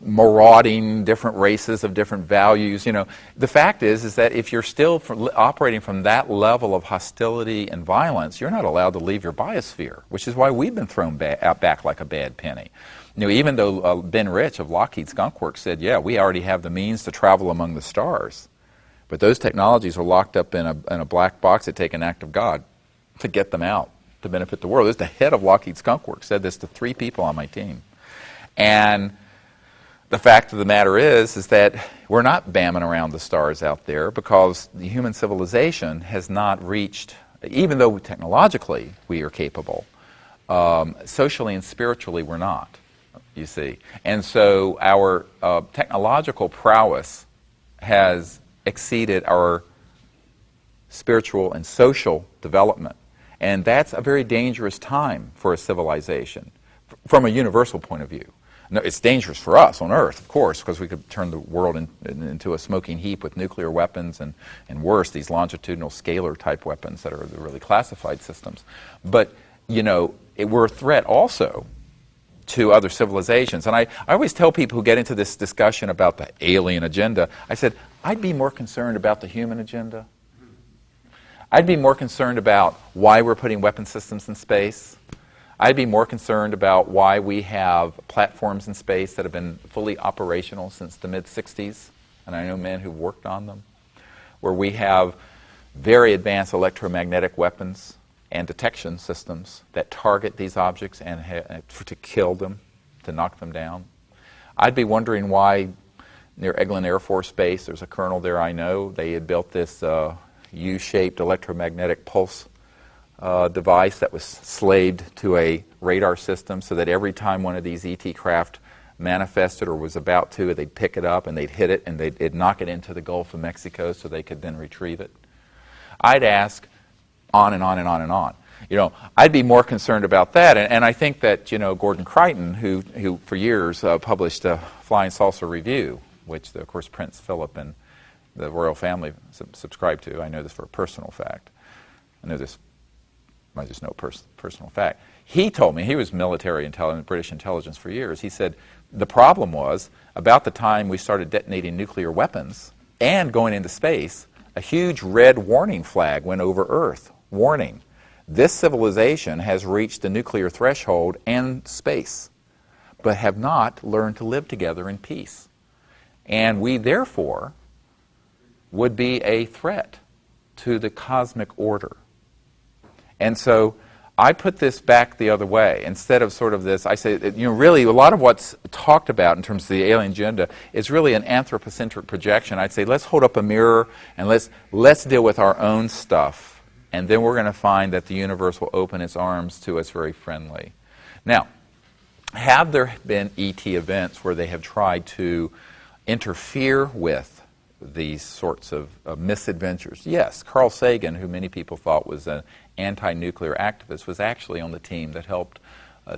marauding different races of different values. The fact is that if you're still operating from that level of hostility and violence, you're not allowed to leave your biosphere, which is why we've been thrown back like a bad penny. Even though Ben Rich of Lockheed Skunk Works said, yeah, we already have the means to travel among the stars, but those technologies are locked up in a black box. It takes an act of God to get them out to benefit the world. This is the head of Lockheed Skunk Works, said this to 3 people on my team. And the fact of the matter is that we're not bamming around the stars out there because the human civilization has not reached, even though technologically we are capable, socially and spiritually we're not, you see. And so our technological prowess has exceeded our spiritual and social development. And that's a very dangerous time for a civilization from a universal point of view. No, it's dangerous for us on Earth, of course, because we could turn the world into a smoking heap with nuclear weapons and worse, these longitudinal scalar-type weapons that are the really classified systems. But, we're a threat also to other civilizations. And I always tell people who get into this discussion about the alien agenda, I said, I'd be more concerned about the human agenda. I'd be more concerned about why we're putting weapon systems in space. I'd be more concerned about why we have platforms in space that have been fully operational since the mid-'60s, and I know men who've worked on them, where we have very advanced electromagnetic weapons and detection systems that target these objects and to kill them, to knock them down. I'd be wondering why near Eglin Air Force Base, there's a colonel there I know, they had built this U-shaped electromagnetic pulse device that was slaved to a radar system so that every time one of these ET craft manifested or was about to, they'd pick it up and they'd hit it and they'd knock it into the Gulf of Mexico so they could then retrieve it. I'd ask on and on and on and on. I'd be more concerned about that. And I think that, Gordon Crichton, who for years published a Flying Saucer Review, which, of course, Prince Philip and the royal family subscribe to. I know this for a personal fact. I just know personal fact. He told me, he was military intelligence, British intelligence for years. He said the problem was about the time we started detonating nuclear weapons and going into space, a huge red warning flag went over Earth. Warning, this civilization has reached the nuclear threshold and space, but have not learned to live together in peace. And we, therefore, would be a threat to the cosmic order. And so I put this back the other way. Instead of sort of this, I say, that, really a lot of what's talked about in terms of the alien agenda is really an anthropocentric projection. I'd say let's hold up a mirror and let's deal with our own stuff, and then we're going to find that the universe will open its arms to us very friendly. Now, have there been ET events where they have tried to interfere with these sorts of misadventures? Yes. Carl Sagan, who many people thought was an anti-nuclear activist, was actually on the team that helped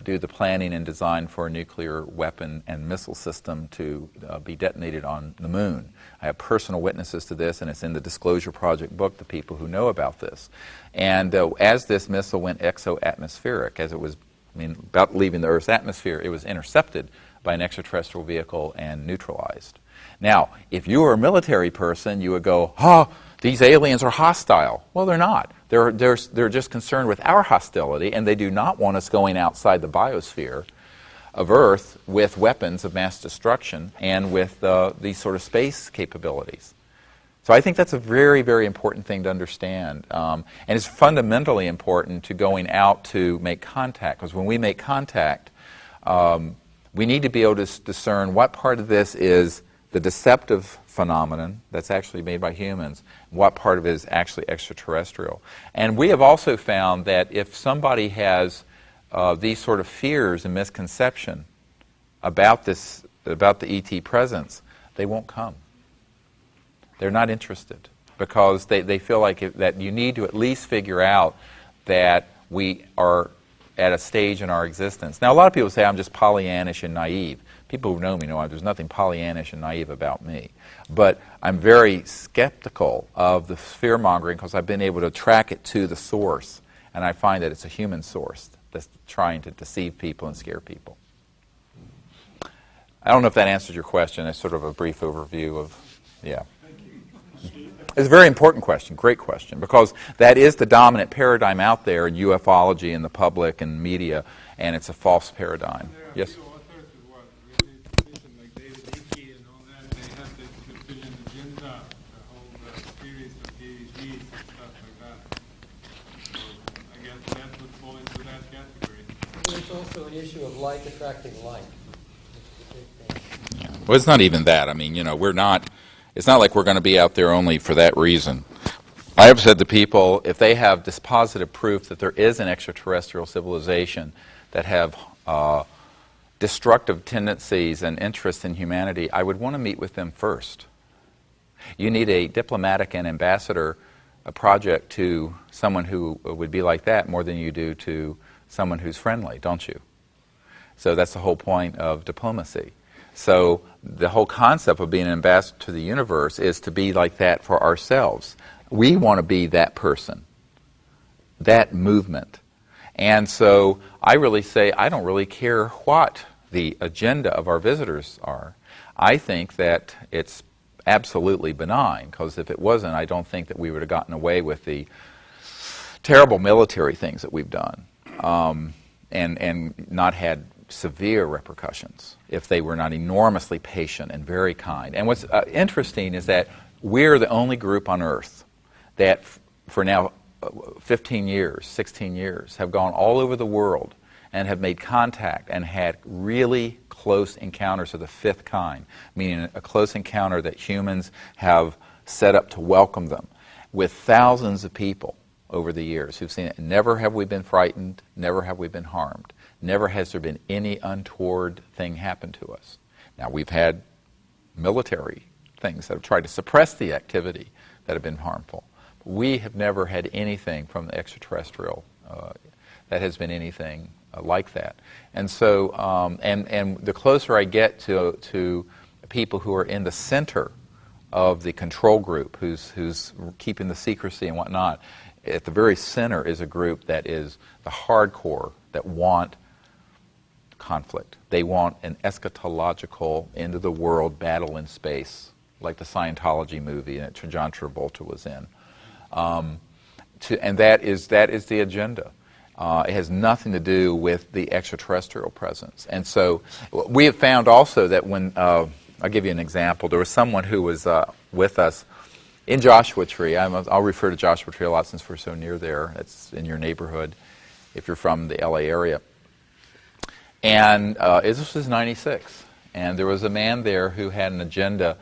do the planning and design for a nuclear weapon and missile system to be detonated on the moon. I have personal witnesses to this, and it's in the Disclosure Project book, the people who know about this. And as this missile went exo-atmospheric, as it was about leaving the Earth's atmosphere, it was intercepted by an extraterrestrial vehicle and neutralized. Now, if you were a military person, you would go, these aliens are hostile. Well, they're not. They're just concerned with our hostility, and they do not want us going outside the biosphere of Earth with weapons of mass destruction and with these sort of space capabilities. So I think that's a very, very important thing to understand. And it's fundamentally important to going out to make contact, because when we make contact, we need to be able to discern what part of this is the deceptive phenomenon that's actually made by humans, what part of it is actually extraterrestrial. And we have also found that if somebody has these sort of fears and misconception about the ET presence, they won't come. They're not interested because they feel like that you need to at least figure out that we are at a stage in our existence. Now, a lot of people say I'm just Pollyannish and naive. People who know me know there's nothing Pollyannish and naive about me. But I'm very skeptical of the fear-mongering because I've been able to track it to the source, and I find that it's a human source that's trying to deceive people and scare people. I don't know if that answers your question. It's sort of a brief overview of, yeah. It's a very important question, great question, because that is the dominant paradigm out there in ufology and the public and media, and it's a false paradigm. Yes? There are authors who are really positioned, like David Icke and all that. They have the vision agenda, the whole series of PhDs and stuff like that. So I guess that would fall into that category. It's also an issue of like attracting like. Which is a big thing. Yeah. Well, it's not even that. I mean, we're not... It's not like we're going to be out there only for that reason. I have said to people, if they have dispositive proof that there is an extraterrestrial civilization that have destructive tendencies and interests in humanity, I would want to meet with them first. You need a diplomatic and ambassador project to someone who would be like that more than you do to someone who's friendly, don't you? So that's the whole point of diplomacy. So the whole concept of being an ambassador to the universe is to be like that for ourselves. We want to be that person, that movement. And so I really say I don't really care what the agenda of our visitors are. I think that it's absolutely benign, because if it wasn't, I don't think that we would have gotten away with the terrible military things that we've done and not had severe repercussions if they were not enormously patient and very kind. And what's interesting is that we're the only group on Earth that for now 15 years, 16 years, have gone all over the world and have made contact and had really close encounters of the fifth kind, meaning a close encounter that humans have set up to welcome them, with thousands of people over the years who've seen it. Never have we been frightened, never have we been harmed. Never has there been any untoward thing happen to us. Now, we've had military things that have tried to suppress the activity that have been harmful. We have never had anything from the extraterrestrial that has been anything like that. And so, and the closer I get to people who are in the center of the control group, who's keeping the secrecy and whatnot, at the very center is a group that is the hardcore, that want conflict. They want an eschatological, end-of-the-world battle in space, like the Scientology movie that John Travolta was in. And that is the agenda. It has nothing to do with the extraterrestrial presence. And so we have found also that when, I'll give you an example, there was someone who was with us in Joshua Tree. I'll refer to Joshua Tree a lot since we're so near there. It's in your neighborhood. if you're from the LA area. And this was 96. And there was a man there who had an agenda.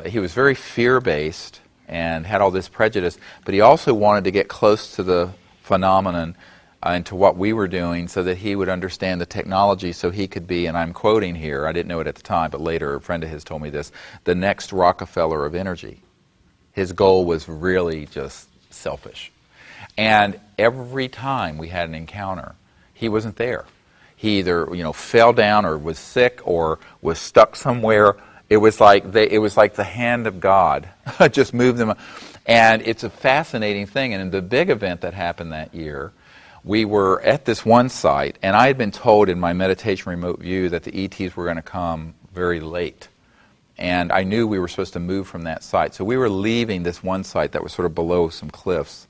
He was very fear-based and had all this prejudice, but he also wanted to get close to the phenomenon and to what we were doing so that he would understand the technology so he could be, and I'm quoting here, I didn't know it at the time, but later a friend of his told me this, the next Rockefeller of energy. His goal was really just selfish. And every time we had an encounter, he wasn't there. He either fell down or was sick or was stuck somewhere. It was like the hand of God just moved them. And it's a fascinating thing. And in the big event that happened that year, we were at this one site, and I had been told in my meditation remote view that the ETs were going to come very late. And I knew we were supposed to move from that site. So we were leaving this one site that was sort of below some cliffs.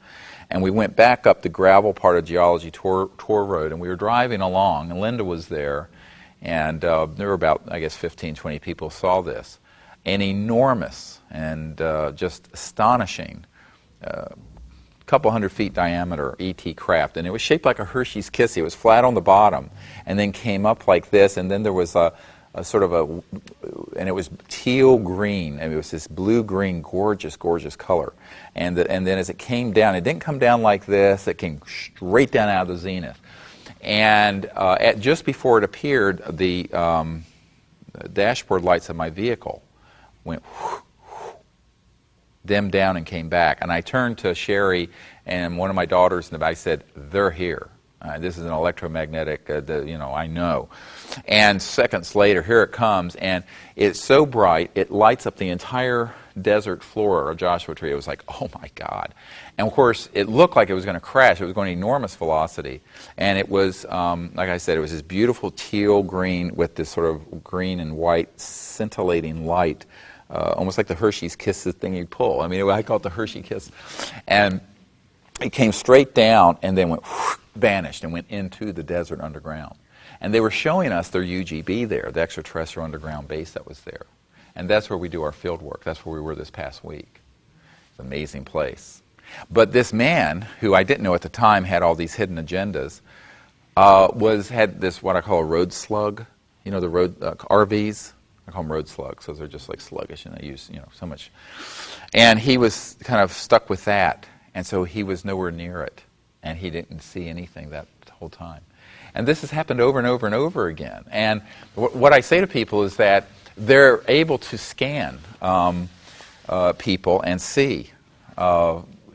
And we went back up the gravel part of Geology Tour Road, and we were driving along, and Linda was there. And there were about, I guess, 15, 20 people saw this. An enormous and just astonishing couple 100 feet diameter ET craft, and it was shaped like a Hershey's Kiss. It was flat on the bottom and then came up like this, and then there was a sort of and it was teal green, and it was this blue-green, gorgeous, gorgeous color. And then as it came down, it didn't come down like this, it came straight down out of the zenith. And just before it appeared, the dashboard lights of my vehicle went dimmed down and came back. And I turned to Sherry and one of my daughters in the back. I said, "They're here. This is an electromagnetic, I know." And seconds later, here it comes, and it's so bright, it lights up the entire desert floor of Joshua Tree. It was like, oh my God. And of course, it looked like it was going to crash. It was going at enormous velocity. And it was, like I said, it was this beautiful teal green with this sort of green and white scintillating light, almost like the Hershey's Kisses thing you pull. I mean, I call it the Hershey Kiss. And it came straight down and then went vanished and went into the desert underground. And they were showing us their UGB there, the extraterrestrial underground base that was there. And that's where we do our field work. That's where we were this past week. It's an amazing place. But this man, who I didn't know at the time had all these hidden agendas, had this what I call a road slug. You know, the road RVs? I call them road slugs, because they're just like sluggish and they use, so much. And he was kind of stuck with that. And so he was nowhere near it. And he didn't see anything that whole time. And this has happened over and over and over again. And what I say to people is that they're able to scan people and see,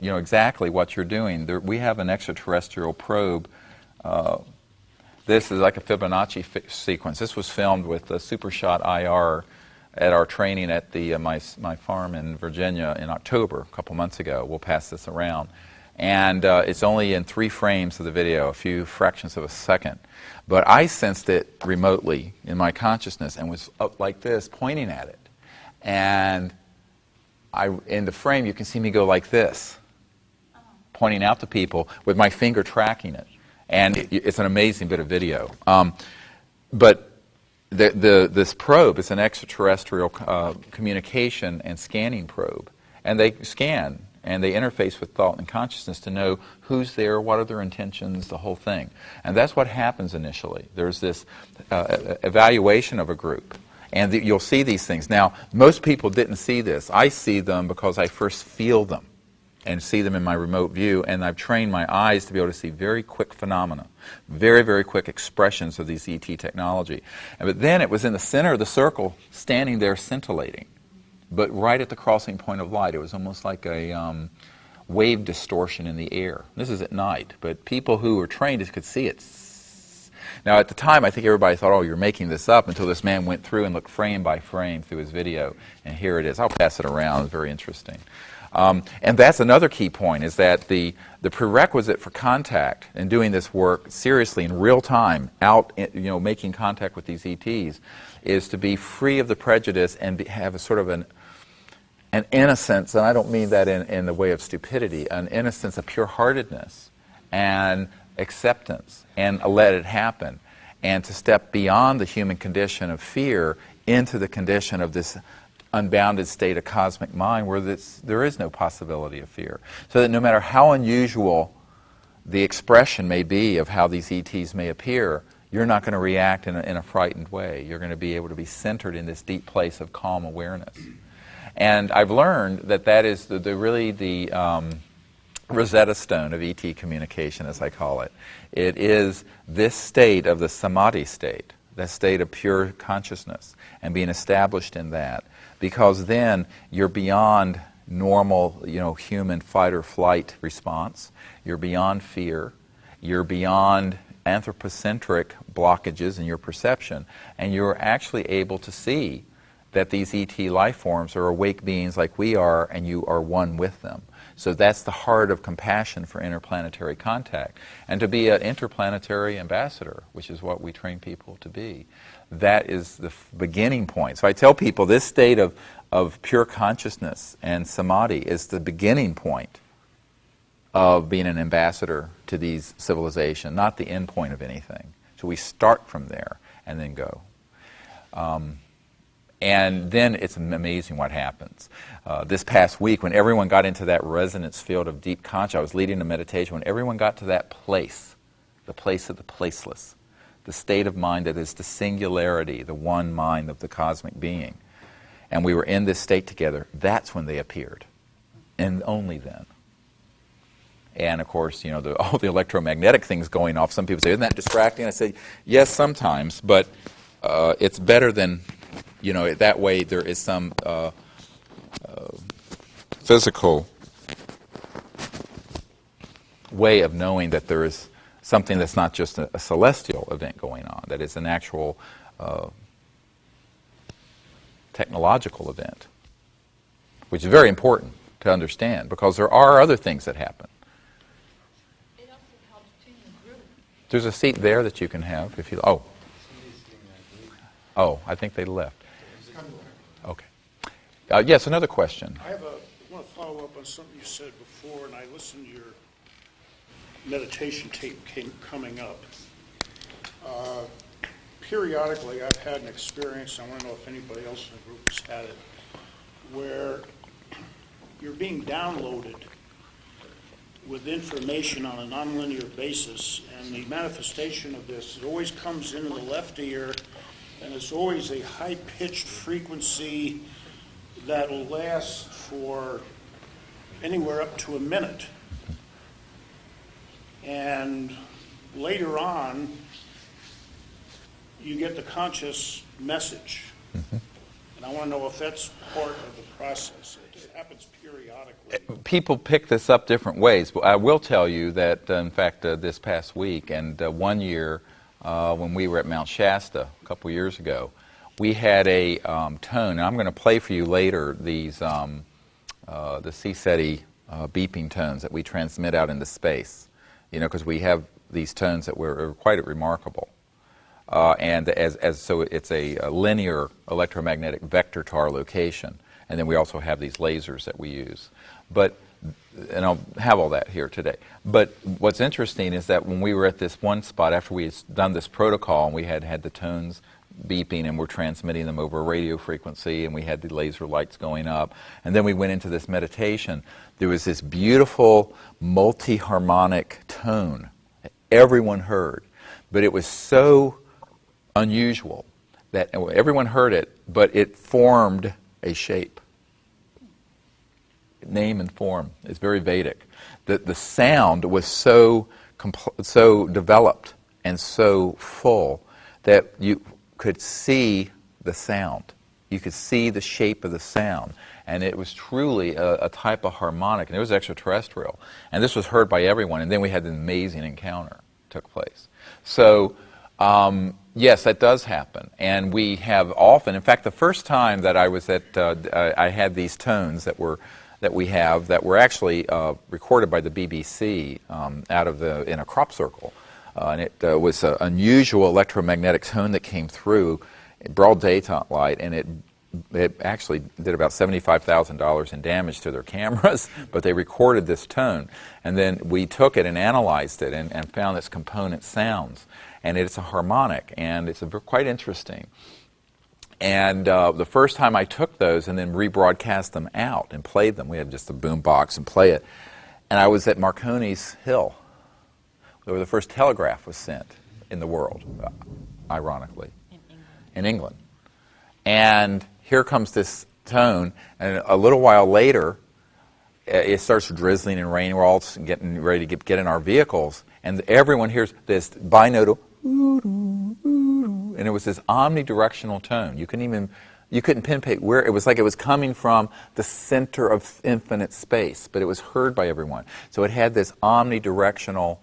exactly what you're doing. We have an extraterrestrial probe. This is like a Fibonacci sequence. This was filmed with the Supershot IR at our training at my farm in Virginia in October, a couple months ago. We'll pass this around. And it's only in 3 frames of the video, a few fractions of a second. But I sensed it remotely in my consciousness and was up like this, pointing at it. And in the frame, you can see me go like this, pointing out to people with my finger tracking it. And it's an amazing bit of video. But this probe is an extraterrestrial communication and scanning probe. And they scan. And they interface with thought and consciousness to know who's there, what are their intentions, the whole thing. And that's what happens initially. There's this evaluation of a group. And you'll see these things. Now, most people didn't see this. I see them because I first feel them and see them in my remote view. And I've trained my eyes to be able to see very quick phenomena, very, very quick expressions of these ET technology. But then it was in the center of the circle, standing there scintillating. But right at the crossing point of light, it was almost like a wave distortion in the air. This is at night, but people who were trained could see it. Now, at the time, I think everybody thought, oh, you're making this up, until this man went through and looked frame by frame through his video, and here it is. I'll pass it around. It's very interesting. And that's another key point, is that the prerequisite for contact and doing this work seriously in real time, making contact with these ETs, is to be free of the prejudice and have a sort of an innocence, and I don't mean that in the way of stupidity, an innocence, a pure-heartedness, and acceptance, and let it happen, and to step beyond the human condition of fear into the condition of this unbounded state of cosmic mind where there is no possibility of fear. So that no matter how unusual the expression may be of how these ETs may appear, you're not going to react in a frightened way. You're going to be able to be centered in this deep place of calm awareness. And I've learned that that is really the Rosetta Stone of ET communication, as I call it. It is this state of the samadhi state, that state of pure consciousness, and being established in that. Because then you're beyond normal, human fight or flight response. You're beyond fear. You're beyond anthropocentric blockages in your perception. And you're actually able to see that these ET life forms are awake beings like we are, and you are one with them. So that's the heart of compassion for interplanetary contact. And to be an interplanetary ambassador, which is what we train people to be, that is the beginning point. So I tell people this state of pure consciousness and samadhi is the beginning point of being an ambassador to these civilizations, not the end point of anything. So we start from there and then go. And then it's amazing what happens. This past week, when everyone got into that resonance field of deep consciousness, I was leading a meditation, when everyone got to that place, the place of the placeless, the state of mind that is the singularity, the one mind of the cosmic being, and we were in this state together, that's when they appeared. And only then. And of course, all the electromagnetic things going off. Some people say, isn't that distracting? I say, yes, sometimes, but it's better than, that way there is some physical way of knowing that there is something that's not just a celestial event going on, that is an actual technological event, which is very important to understand, because there are other things that happen. It also helps tune the group. There's a seat there that you can have if you. Oh, I think they left. Okay. Yes, another question. I want to follow up on something you said before, and I listened to your meditation tape coming up. Periodically, I've had an experience, I want to know if anybody else in the group has had it, where you're being downloaded with information on a nonlinear basis, and the manifestation of this, it always comes into the left ear, and it's always a high-pitched frequency that will last for anywhere up to a minute. And later on, you get the conscious message. Mm-hmm. And I want to know if that's part of the process. It happens periodically. People pick this up different ways. But I will tell you that, in fact, this past week and one year when we were at Mount Shasta a couple years ago, we had a tone. And I'm going to play for you later these the CSETI beeping tones that we transmit out into space. Because we have these tones that were quite remarkable. And so it's a linear electromagnetic vector to our location. And then we also have these lasers that we use. And I'll have all that here today. But what's interesting is that when we were at this one spot, after we had done this protocol and we had the tones beeping and we're transmitting them over a radio frequency and we had the laser lights going up, and then we went into this meditation, there was this beautiful multi-harmonic tone that everyone heard. But it was so unusual that everyone heard it, but it formed a shape. Name and form. It's very Vedic. The sound was so developed and so full that you could see the sound. You could see the shape of the sound. And it was truly a type of harmonic. And it was extraterrestrial. And this was heard by everyone. And then we had an amazing encounter took place. So, yes, that does happen. And we have often, in fact, the first time that I was at, I had these tones that we have that were actually recorded by the BBC in a crop circle. And it was an unusual electromagnetic tone that came through in broad daylight, and it actually did about $75,000 in damage to their cameras, but they recorded this tone. And then we took it and analyzed it and found its component sounds. And it's a harmonic, and it's quite interesting. And the first time I took those and then rebroadcast them out and played them, we had just a boom box and play it. And I was at Marconi's Hill where the first telegraph was sent in the world, ironically, in England. And here comes this tone, and a little while later, it starts drizzling and raining. We're all getting ready to get in our vehicles, and everyone hears this binaural, and it was this omnidirectional tone. You couldn't pinpoint where. It was like it was coming from the center of infinite space, but it was heard by everyone. So it had this omnidirectional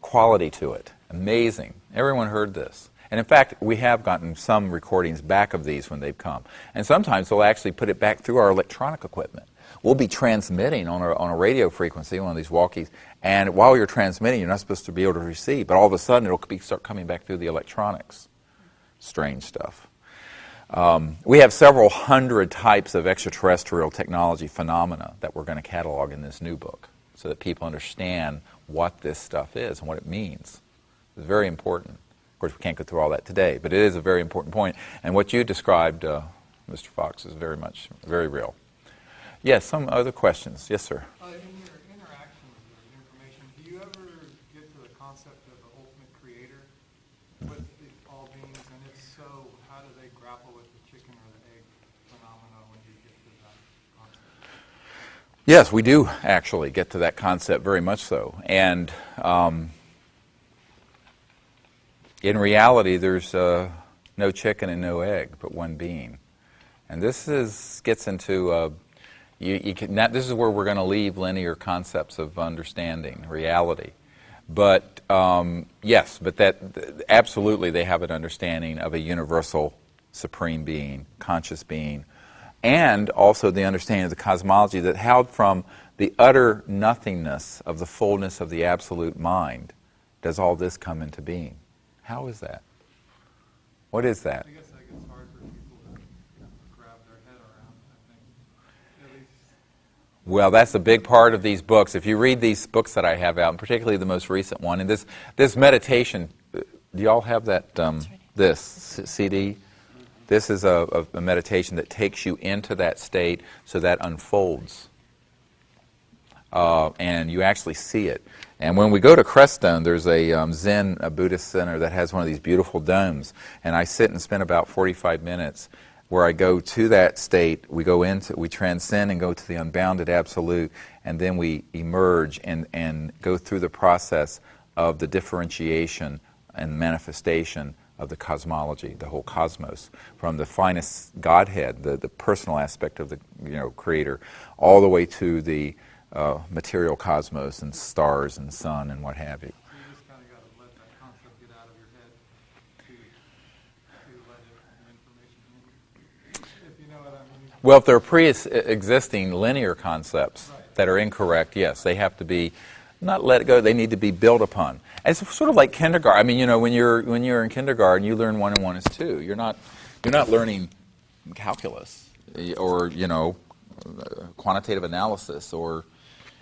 quality to it. Amazing. Everyone heard this. And in fact, we have gotten some recordings back of these when they've come. And sometimes they'll actually put it back through our electronic equipment. We'll be transmitting on a radio frequency, one of these walkies, and while you're transmitting, you're not supposed to be able to receive, but all of a sudden it'll start coming back through the electronics. Strange stuff. We have several hundred types of extraterrestrial technology phenomena that we're going to catalog in this new book so that people understand what this stuff is and what it means. It's very important. Of course, we can't go through all that today, but it is a very important point. And what you described, Mr. Fox, is very real. Yes, some other questions. Yes, sir. In your interaction with the information, do you ever get to the concept of the ultimate creator with all beings? And if so, how do they grapple with the chicken or the egg phenomena when you get to that concept? Yes, we do actually get to that concept very much so. And in reality, there's no chicken and no egg, but one being. And this gets into this is where we're going to leave linear concepts of understanding reality. But yes, but absolutely they have an understanding of a universal supreme being, conscious being, and also the understanding of the cosmology that held from the utter nothingness of the fullness of the absolute mind does all this come into being. How is that? What is that? I guess that gets hard for people to grab their head around, I think. At least. Well, that's a big part of these books. If you read these books that I have out, and particularly the most recent one, and this meditation, do you all have that, this CD? This is a meditation that takes you into that state so that unfolds. And you actually see it. And when we go to Creststone, there's a Buddhist center that has one of these beautiful domes. And I sit and spend about 45 minutes where I go to that state. We transcend and go to the unbounded absolute, and then we emerge and go through the process of the differentiation and manifestation of the cosmology, the whole cosmos, from the finest Godhead, the personal aspect of the Creator, all the way to the material cosmos and stars and sun and what have you. So you just kind of got to let that concept get out of your head to let the information in. If you know what I mean. Well, if they're pre-existing linear concepts that are incorrect, yes, they have to be not let go. They need to be built upon. It's sort of like kindergarten. I mean, when you're in kindergarten, you learn 1 and 1 is 2. You're not learning calculus or quantitative analysis or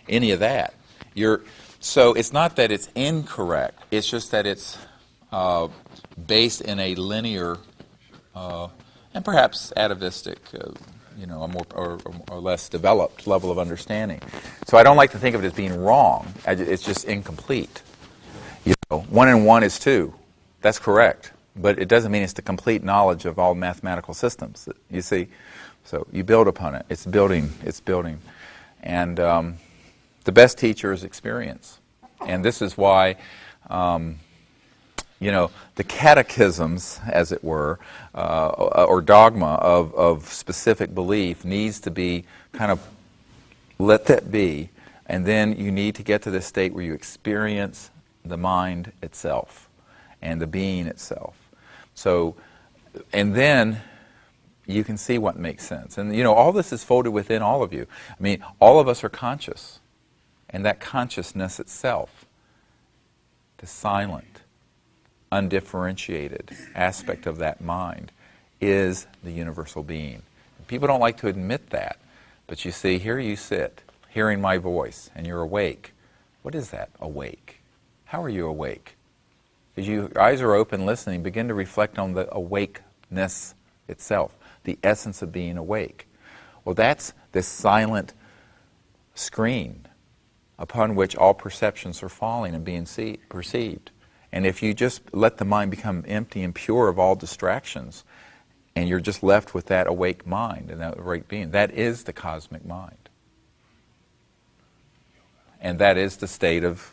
any of that. So it's not that it's incorrect. It's just that it's based in a linear and perhaps atavistic, a more or less developed level of understanding. So I don't like to think of it as being wrong. It's just incomplete. 1 and 1 is 2. That's correct. But it doesn't mean it's the complete knowledge of all mathematical systems. You see? So you build upon it. It's building. And the best teacher is experience. And this is why, the catechisms, as it were, or dogma of specific belief needs to be kind of let that be. And then you need to get to this state where you experience the mind itself and the being itself. So, and then you can see what makes sense. And, all this is folded within all of you. I mean, all of us are conscious. And that consciousness itself, the silent, undifferentiated aspect of that mind, is the universal being. People don't like to admit that. But you see, here you sit, hearing my voice, and you're awake. What is that, awake? How are you awake? As your eyes are open, listening, begin to reflect on the awakeness itself, the essence of being awake. Well, that's this silent screen upon which all perceptions are falling and being perceived. And if you just let the mind become empty and pure of all distractions, and you're just left with that awake mind and that awake being, that is the cosmic mind. And that is the state of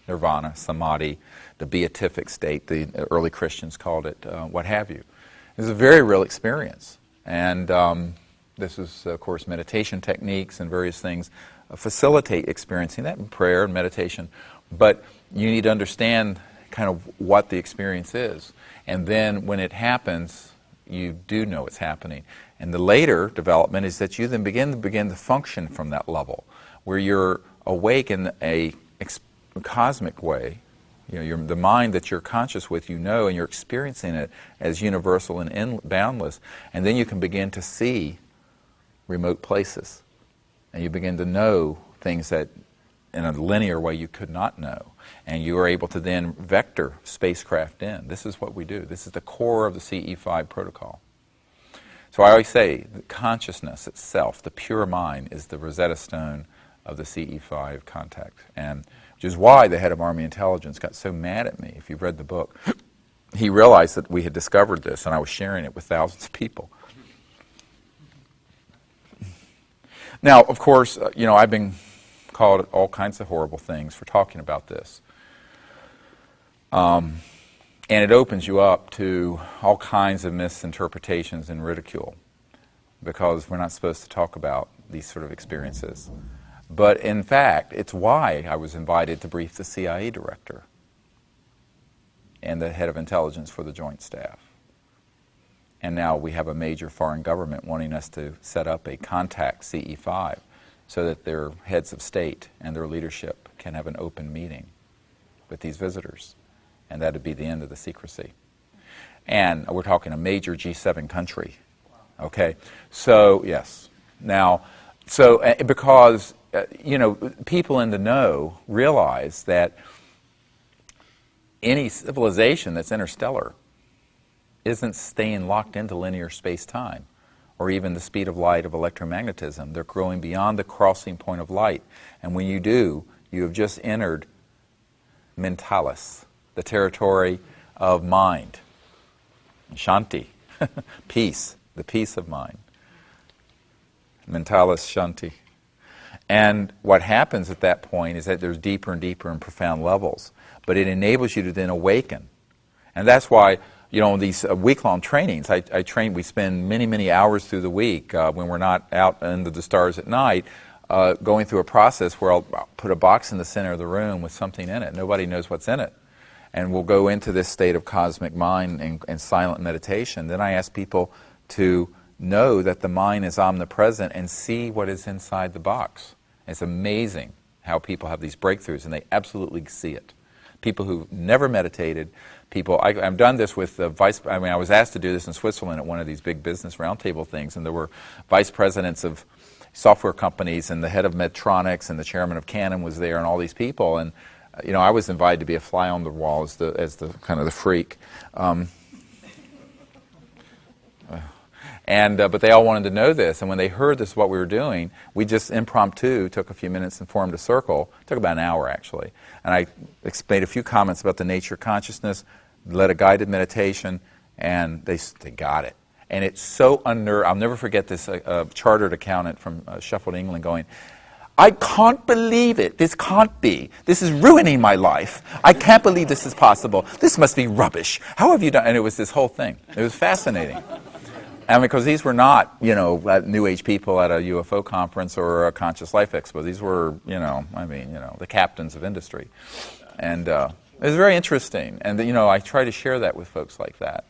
nirvana, samadhi, the beatific state, the early Christians called it, what have you. It's a very real experience. And this is, of course, meditation techniques and various things facilitate experiencing that in prayer and meditation. But you need to understand kind of what the experience is. And then when it happens, you do know it's happening. And the later development is that you then begin to function from that level, where you're awake in a cosmic way. You know, the mind that you're conscious with, you know, and you're experiencing it as universal and boundless. And then you can begin to see remote places. And you begin to know things that in a linear way you could not know. And you are able to then vector spacecraft in. This is what we do. This is the core of the CE5 protocol. So I always say that consciousness itself, the pure mind, is the Rosetta Stone of the CE5 contact. And which is why the head of Army Intelligence got so mad at me. If you've read the book, he realized that we had discovered this, and I was sharing it with thousands of people. Now, of course, you know, I've been called all kinds of horrible things for talking about this. And it opens you up to all kinds of misinterpretations and ridicule, because we're not supposed to talk about these sort of experiences. But in fact, it's why I was invited to brief the CIA director and the head of intelligence for the Joint Staff. And now we have a major foreign government wanting us to set up a contact CE5 so that their heads of state and their leadership can have an open meeting with these visitors. And that would be the end of the secrecy. And we're talking a major G7 country. Okay? So, yes. Now, so because, you know, people in the know realize that any civilization that's interstellar isn't staying locked into linear space-time or even the speed of light of electromagnetism. They're growing beyond the crossing point of light. And when you do, you have just entered mentalis, the territory of mind. Shanti, peace, the peace of mind. Mentalis shanti. And what happens at that point is that there's deeper and deeper and profound levels. But it enables you to then awaken. And that's why, you know, these week-long trainings, I train, we spend many, many hours through the week when we're not out under the stars at night, going through a process where I'll put a box in the center of the room with something in it. Nobody knows what's in it. And we'll go into this state of cosmic mind and silent meditation. Then I ask people to know that the mind is omnipresent and see what is inside the box. It's amazing how people have these breakthroughs, and they absolutely see it. People who've never meditated, people, I've done this with I was asked to do this in Switzerland at one of these big business roundtable things, and there were vice presidents of software companies, and the head of Medtronics, and the chairman of Canon was there, and all these people, and you know, I was invited to be a fly on the wall as the kind of the freak. But they all wanted to know this, and when they heard this, what we were doing, we just impromptu took a few minutes and formed a circle. It took about an hour, actually. And I made a few comments about the nature of consciousness, led a guided meditation, and they got it. And it's so I'll never forget this chartered accountant from Sheffield, England, going, "I can't believe it. This can't be. This is ruining my life. I can't believe this is possible. This must be rubbish. How have you done?" And it was this whole thing. It was fascinating. And because these were not, you know, New Age people at a UFO conference or a Conscious Life Expo. These were, you know, the captains of industry. And it was very interesting. And, you know, I try to share that with folks like that,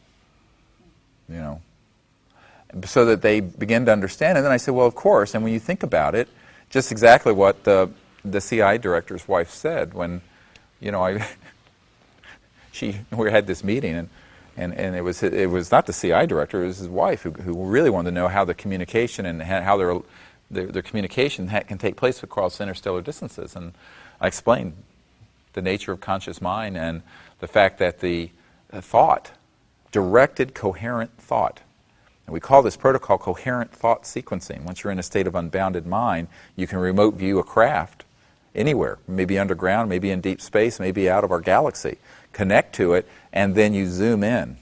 you know, so that they begin to understand. And then I said, well, of course, and when you think about it, just exactly what the CIA director's wife said when, you know, we had this meeting, and it was not the CIA director, it was his wife who really wanted to know how the communication and how their communication can take place across interstellar distances. And I explained the nature of conscious mind and the fact that the thought, directed coherent thought, and we call this protocol coherent thought sequencing. Once you're in a state of unbounded mind, you can remote view a craft anywhere, maybe underground, maybe in deep space, maybe out of our galaxy. Connect to it, and then you zoom in,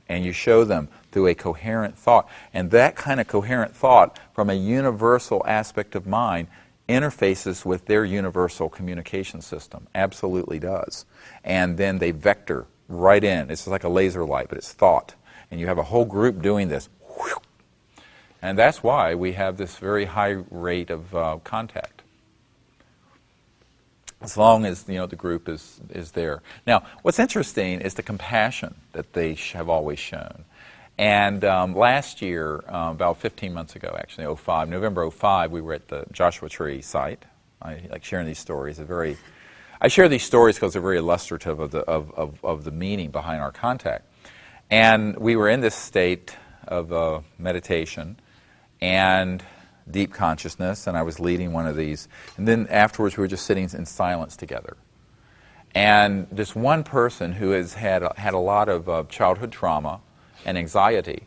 and you show them through a coherent thought. And that kind of coherent thought, from a universal aspect of mind, interfaces with their universal communication system. Absolutely does. And then they vector right in. It's like a laser light, but it's thought. And you have a whole group doing this. And that's why we have this very high rate of contact, as long as the group is there. Now, what's interesting is the compassion that they have always shown. And last year, about 15 months ago, actually, November 05, we were at the Joshua Tree site. I like sharing these stories. I share these stories because they're very illustrative of the meaning behind our contact. And we were in this state of meditation and deep consciousness, and I was leading one of these. And then afterwards, we were just sitting in silence together. And this one person who has had a lot of childhood trauma and anxiety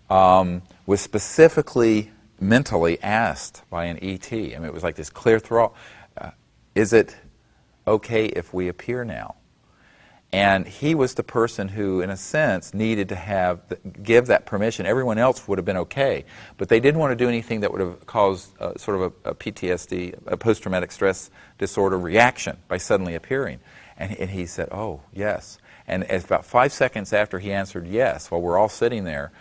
was specifically mentally asked by an ET. I mean, it was like this clear thought, is it okay if we appear now? And he was the person who, in a sense, needed to give that permission. Everyone else would have been okay, but they didn't want to do anything that would have caused sort of a PTSD, a post-traumatic stress disorder reaction by suddenly appearing. And he said, oh, yes. And about 5 seconds after he answered yes, while we're all sitting there,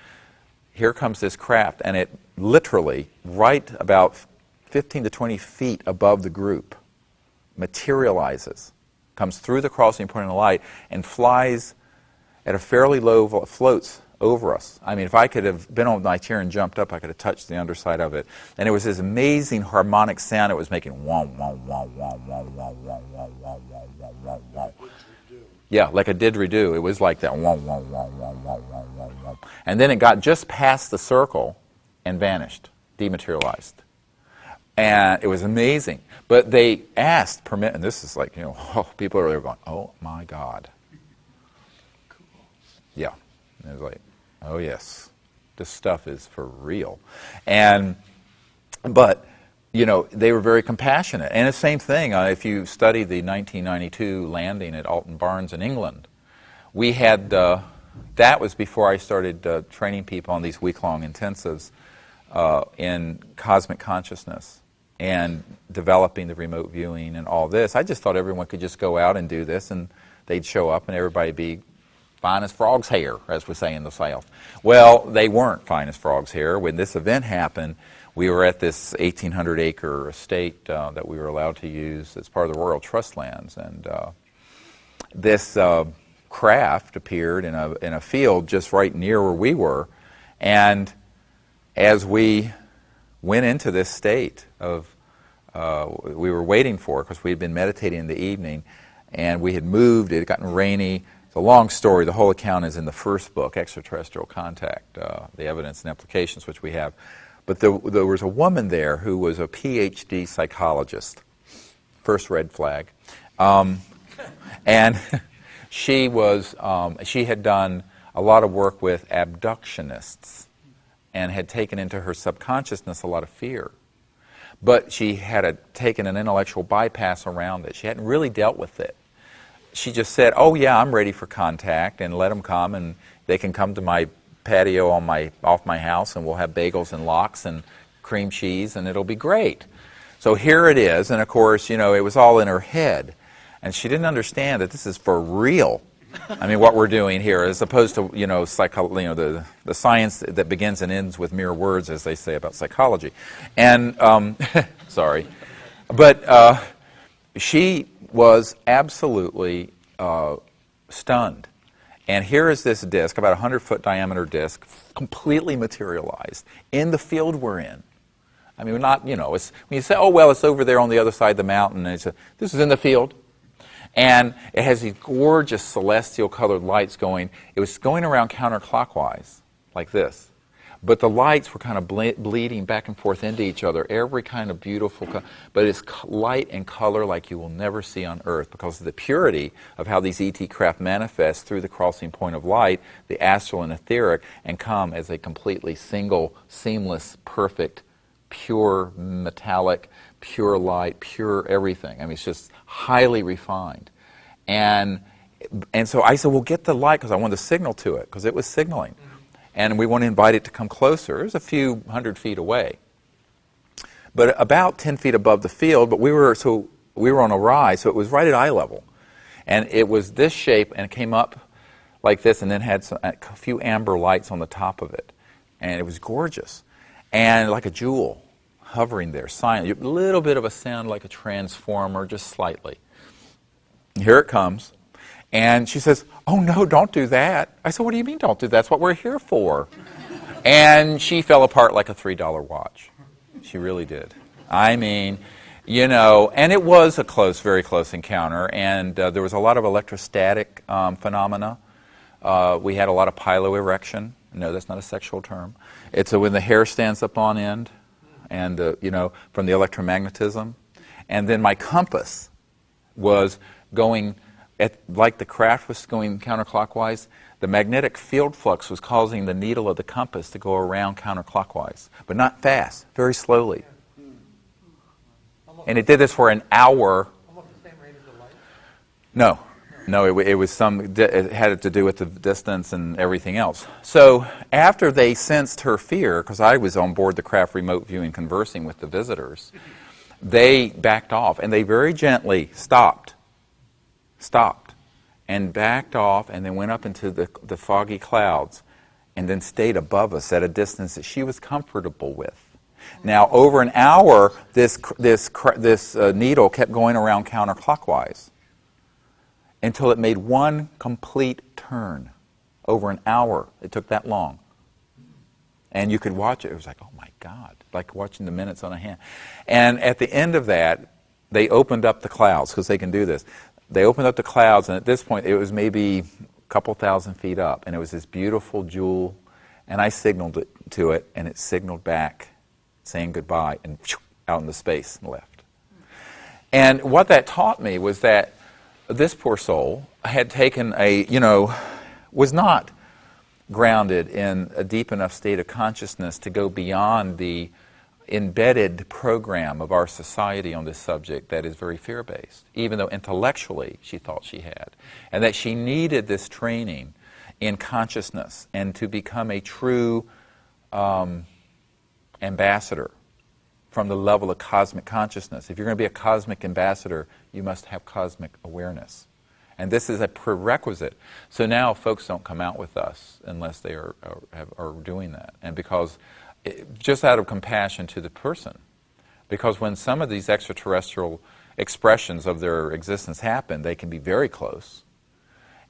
here comes this craft, and it literally, right about 15 to 20 feet above the group, materializes, comes through the crossing point of the light, and flies at a fairly low, floats over us. I mean, if I could have been on my chair and jumped up, I could have touched the underside of it. And it was this amazing harmonic sound it was making. Wom, wom, wom, wom, wom, wom, wom, wom, wom, wom, wom, wom. Yeah, like a didgeridoo. It was like that. Wom, wom, wom, wom, wom, wom, wom, wom. And then it got just past the circle and vanished, dematerialized. And it was amazing. But they asked permit, and this is like, people are there going, oh my God. Cool. Yeah. And it was like, oh yes, this stuff is for real. But they were very compassionate. And the same thing, if you study the 1992 landing at Alton Barnes in England, we had, that was before I started training people on these week-long intensives in cosmic consciousness and developing the remote viewing and all this. I just thought everyone could just go out and do this, and they'd show up and everybody be fine as frog's hair, as we say in the South. Well, they weren't fine as frog's hair. When this event happened, we were at this 1,800-acre estate that we were allowed to use as part of the Royal Trust lands, and this craft appeared in a field just right near where we were, and as we went into this state of we were waiting for, because we had been meditating in the evening, and we had moved, it had gotten rainy. It's a long story. The whole account is in the first book, Extraterrestrial Contact, the Evidence and Implications, which we have. But there was a woman there who was a PhD psychologist. First red flag. And she had done a lot of work with abductionists and had taken into her subconsciousness a lot of fear. But she had taken an intellectual bypass around it. She hadn't really dealt with it. She just said, oh yeah, I'm ready for contact, and let them come, and they can come to my patio off my house, and we'll have bagels and lox and cream cheese, and it'll be great. So here it is, and of course, it was all in her head. And she didn't understand that this is for real. I mean, what we're doing here, as opposed to, the science that begins and ends with mere words, as they say about psychology. And, sorry. But she was absolutely stunned. And here is this disc, about a 100-foot diameter disc, completely materialized in the field we're in. I mean, we're not, it's, when you say, oh, well, it's over there on the other side of the mountain, and this is in the field. And it has these gorgeous celestial colored lights going. It was going around counterclockwise, like this. But the lights were kind of bleeding back and forth into each other, every kind of beautiful, but it's light and color like you will never see on Earth, because of the purity of how these ET craft manifest through the crossing point of light, the astral and etheric, and come as a completely single, seamless, perfect pure metallic, pure light, pure everything. I mean, it's just highly refined. And so I said, well, get the light, because I wanted to signal to it, because it was signaling. And we want to invite it to come closer. It was a few 100 feet away, but about 10 feet above the field. But we were on a rise, so it was right at eye level. And it was this shape, and it came up like this, and then had a few amber lights on the top of it. And it was gorgeous. And like a jewel hovering there, silent. A little bit of a sound like a transformer, just slightly. And here it comes. And she says, oh, no, don't do that. I said, what do you mean don't do that? That's what we're here for. And she fell apart like a $3 watch. She really did. I mean, you know, and it was a close, very close encounter. And there was a lot of electrostatic phenomena. We had a lot of piloerection. No, that's not a sexual term. It's when the hair stands up on end, and you know, from the electromagnetism. And then my compass was going, like the craft was going counterclockwise, the magnetic field flux was causing the needle of the compass to go around counterclockwise, but not fast, very slowly. And it did this for an hour. Almost the same rate as the light? No, it was it had to do with the distance and everything else. So after they sensed her fear, because I was on board the craft remote viewing conversing with the visitors, they backed off, and they very gently stopped, and backed off, and then went up into the foggy clouds, and then stayed above us at a distance that she was comfortable with. Now, over an hour, this needle kept going around counterclockwise until it made one complete turn. Over an hour, it took that long. And you could watch it. It was like, oh my God, like watching the minutes on a hand. And at the end of that, they opened up the clouds, because they can do this. They opened up the clouds, and at this point, it was maybe a couple thousand feet up, and it was this beautiful jewel, and I signaled it to it, and it signaled back, saying goodbye, and out into space and left. And what that taught me was that this poor soul had taken was not grounded in a deep enough state of consciousness to go beyond the embedded program of our society on this subject that is very fear-based, even though intellectually she thought she had. And that she needed this training in consciousness and to become a true ambassador from the level of cosmic consciousness. If you're going to be a cosmic ambassador, you must have cosmic awareness. And this is a prerequisite. So now folks don't come out with us unless they are doing that. And because, just out of compassion to the person, because when some of these extraterrestrial expressions of their existence happen, they can be very close.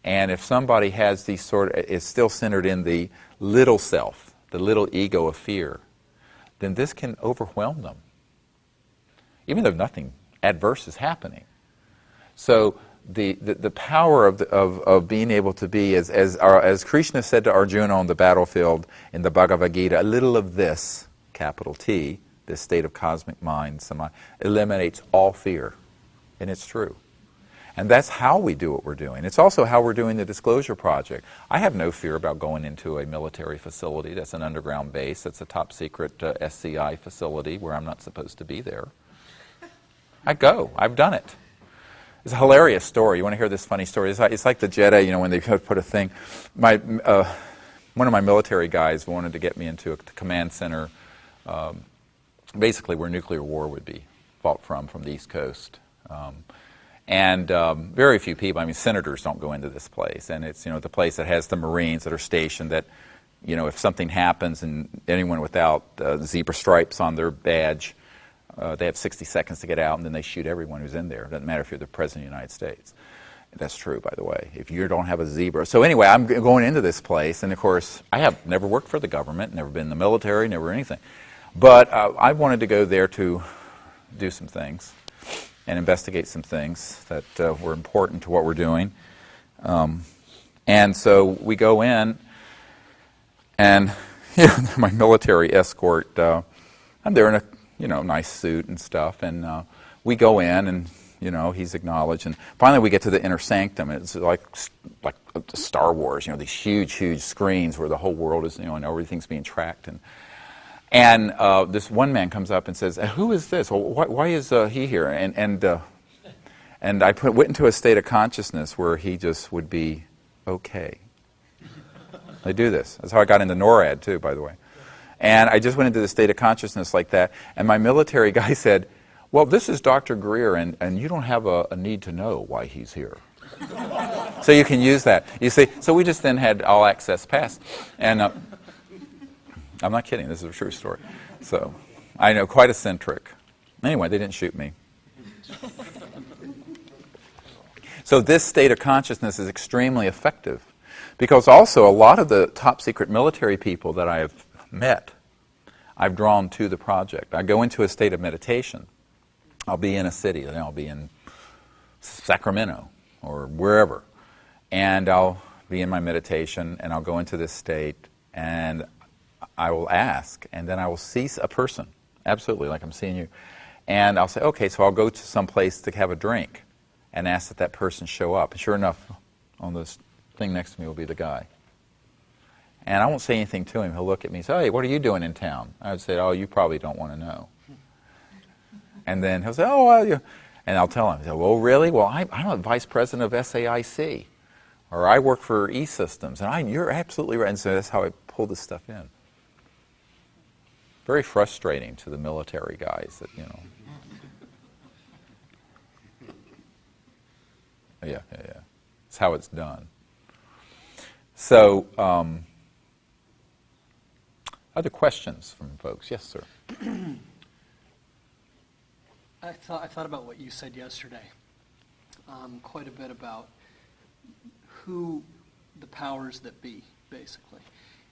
And if somebody has these is still centered in the little self, the little ego of fear, then this can overwhelm them, even though nothing adverse is happening. So the power of being able to be, as Krishna said to Arjuna on the battlefield in the Bhagavad Gita, a little of this, capital T, this state of cosmic mind, eliminates all fear. And it's true. And that's how we do what we're doing. It's also how we're doing the Disclosure Project. I have no fear about going into a military facility that's an underground base. That's a top secret SCI facility where I'm not supposed to be there. I go. I've done it. It's a hilarious story. You want to hear this funny story? It's like the Jedi, when they put a thing. One of my military guys wanted to get me into a command center, basically where nuclear war would be fought from the East Coast. And very few people, senators don't go into this place. And it's, the place that has the Marines that are stationed that, if something happens and anyone without zebra stripes on their badge, they have 60 seconds to get out, and then they shoot everyone who's in there. It doesn't matter if you're the President of the United States. That's true, by the way, if you don't have a zebra. So anyway, I'm going into this place, and of course, I have never worked for the government, never been in the military, never anything. But I wanted to go there to do some things and investigate some things that were important to what we're doing. And so we go in, and my military escort, I'm there in a nice suit and stuff, and we go in, and he's acknowledged, and finally we get to the inner sanctum, and it's like Star Wars, these huge screens where the whole world is, and everything's being tracked, And this one man comes up and says, "Who is this? Well, why is he here?" And I went into a state of consciousness where he just would be okay. They do this. That's how I got into NORAD too, by the way. And I just went into the state of consciousness like that. And my military guy said, "Well, this is Dr. Greer, and you don't have a need to know why he's here." So you can use that. You see, so we just then had all access pass. And I'm not kidding. This is a true story. So I know, quite eccentric. Anyway, they didn't shoot me. So this state of consciousness is extremely effective because also a lot of the top secret military people that I have met, I've drawn to the project. I go into a state of meditation. I'll be in a city, and I'll be in Sacramento or wherever, and I'll be in my meditation, and I'll go into this state, and I will ask, and then I will see a person, absolutely, like I'm seeing you, and I'll say, okay, so I'll go to some place to have a drink and ask that that person show up. And sure enough, on this thing next to me will be the guy. And I won't say anything to him. He'll look at me and say, "Hey, what are you doing in town?" I would say, "Oh, you probably don't want to know." And then he'll say, "Oh, well, you..." And I'll tell him, he'll say, "Well, really? Well, I'm a vice president of SAIC. Or I work for E-Systems. And you're absolutely right." And so that's how I pull this stuff in. Very frustrating to the military guys that, you know. Yeah. It's how it's done. So, other questions from folks? Yes, sir. I thought about what you said yesterday, quite a bit about who the powers that be, basically.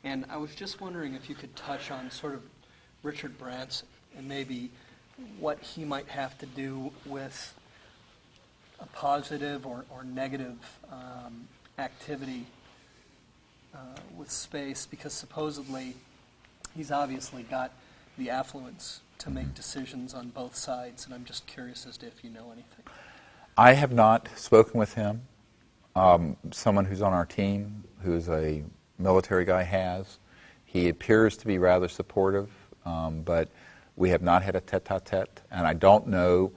And I was just wondering if you could touch on sort of Richard Branson and maybe what he might have to do with a positive or negative activity with space, because supposedly he's obviously got the affluence to make decisions on both sides, and I'm just curious as to if you know anything. I have not spoken with him. Someone who's on our team, who's a military guy, has. He appears to be rather supportive, but we have not had a tete-a-tete, and I don't know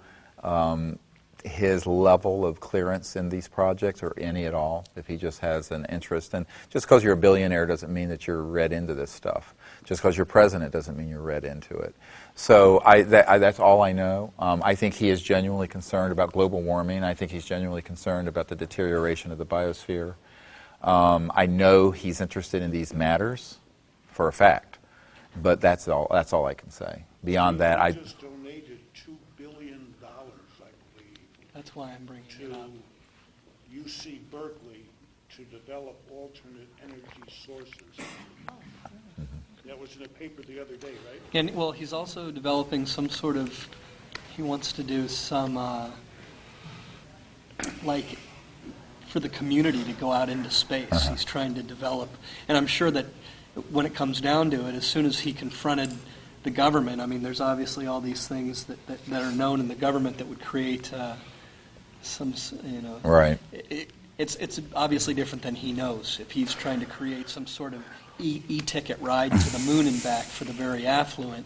his level of clearance in these projects or any at all, if he just has an interest. And just because you're a billionaire doesn't mean that you're read into this stuff. Just because you're president doesn't mean you're read into it. So that's all I know. I think he is genuinely concerned about global warming. I think he's genuinely concerned about the deterioration of the biosphere. I know he's interested in these matters for a fact, but that's all I can say. Beyond that, I just donated $2 billion, I believe. That's why I'm bringing it up. To UC Berkeley to develop alternate energy sources. That was in a paper the other day, right? And well, he's also developing some sort of. He wants to do some like for the community to go out into space. He's trying to develop, and I'm sure that when it comes down to it, as soon as he confronted the government, I mean, there's obviously all these things that are known in the government that would create some, you know. Right. It's obviously different than he knows. If he's trying to create some sort of e-ticket ride to the moon and back for the very affluent,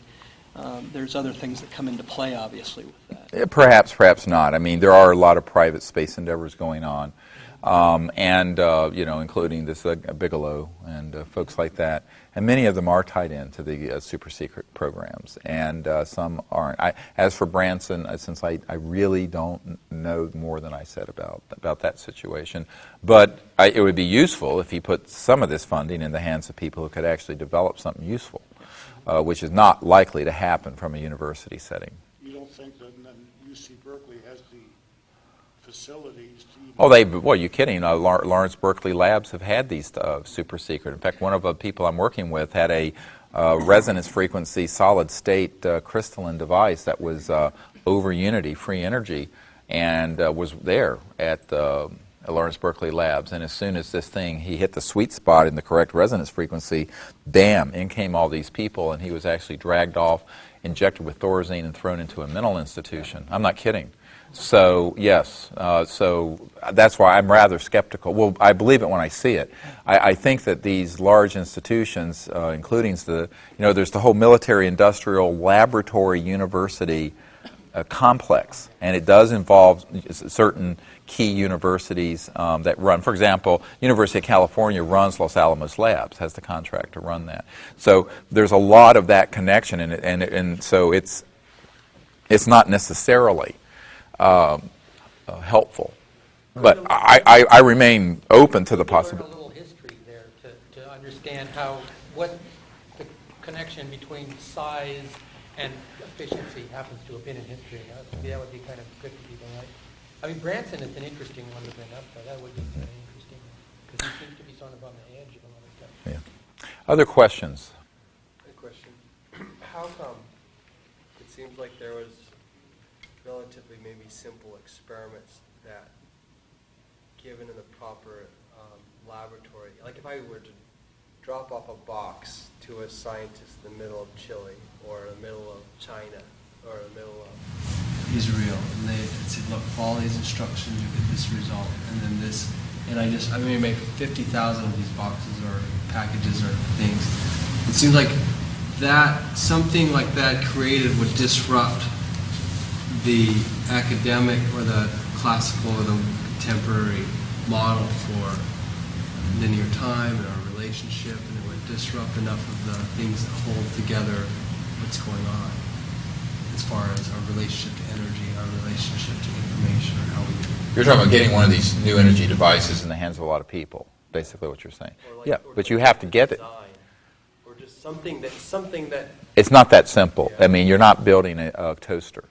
there's other things that come into play, obviously, with that. Perhaps not. I mean, there are a lot of private space endeavors going on, and you know, including this Bigelow and folks like that. And many of them are tied into the super secret programs, and some aren't. As for Branson, since I really don't know more than I said about that situation, but it would be useful if he put some of this funding in the hands of people who could actually develop something useful, which is not likely to happen from a university setting. You don't think that UC Berkeley has the facilities to even... Oh, well, you're kidding. Lawrence Berkeley Labs have had these super secret. In fact, one of the people I'm working with had a resonance frequency solid state crystalline device that was over unity, free energy, and was there at Lawrence Berkeley Labs. And as soon as he hit the sweet spot in the correct resonance frequency, bam, in came all these people, and he was actually dragged off, injected with Thorazine, and thrown into a mental institution. I'm not kidding. So, yes, so that's why I'm rather skeptical. Well, I believe it when I see it. I think that these large institutions, including there's the whole military, industrial, laboratory, university complex, and it does involve certain key universities that run. For example, University of California runs Los Alamos Labs, has the contract to run that. So there's a lot of that connection, and so it's not necessarily helpful. But I remain open to the Learn a possibility. little history there to understand what the connection between size and efficiency happens to have been in history. That would be kind of good for people, right? I mean, Branson is an interesting one to bring up, though. That would be kind of interesting, because he seems to be sort of on the edge of a lot of stuff. Yeah. Other questions? Good question. How come it seems like there was relatively maybe simple experiments that, given in the proper laboratory, like if I were to drop off a box to a scientist in the middle of Chile or in the middle of China or in the middle of Israel, and they said, look, follow these instructions, you get this result, and then this, and I mean, make 50,000 of these boxes or packages or things. It seems like that, something like that created would disrupt the academic or the classical or the contemporary model for linear time and our relationship, and it would disrupt enough of the things that hold together what's going on as far as our relationship to energy, our relationship to information, or how we You're talking about getting one of these new energy devices in the hands of a lot of people, basically what you're saying. Yeah, but you have to get it. or just something that It's not that simple. Yeah. I mean, you're not building a toaster.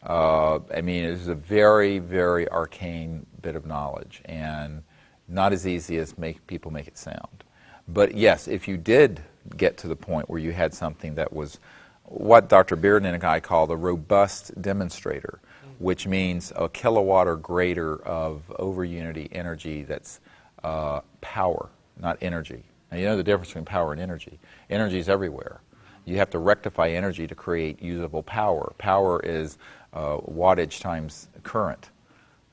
I mean, it is a very, very arcane bit of knowledge, and not as easy as people make it sound. But yes, if you did get to the point where you had something that was what Dr. Bearden and I call a robust demonstrator, which means a kilowatt or greater of over-unity energy that's power, not energy. Now, you know the difference between power and energy. Energy is everywhere. You have to rectify energy to create usable power. Power is wattage times current,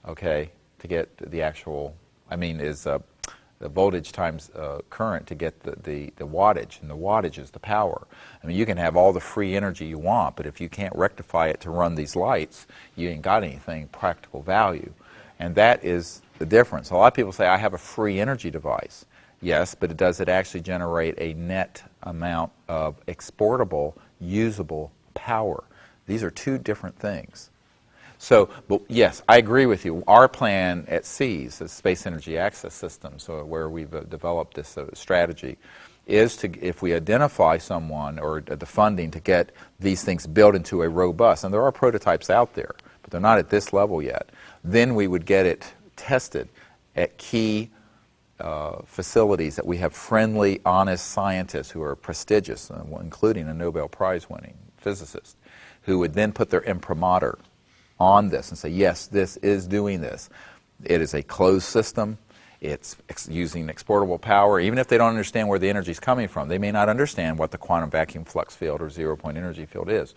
okay, to get the actual, the voltage times current to get the wattage, and the wattage is the power. I mean, you can have all the free energy you want, but if you can't rectify it to run these lights, you ain't got anything practical value. And that is the difference. A lot of people say, I have a free energy device. Yes, but does it actually generate a net amount of exportable, usable power? These are two different things. So, but yes, I agree with you. Our plan at SEAS, the Space Energy Access System, so where we've developed this strategy, is to, if we identify someone or the funding to get these things built into a robust, and there are prototypes out there, but they're not at this level yet, then we would get it tested at key facilities that we have friendly, honest scientists who are prestigious, including a Nobel Prize-winning physicist, who would then put their imprimatur on this and say, yes, this is doing this. It is a closed system. It's using exportable power. Even if they don't understand where the energy is coming from, they may not understand what the quantum vacuum flux field or zero-point energy field is.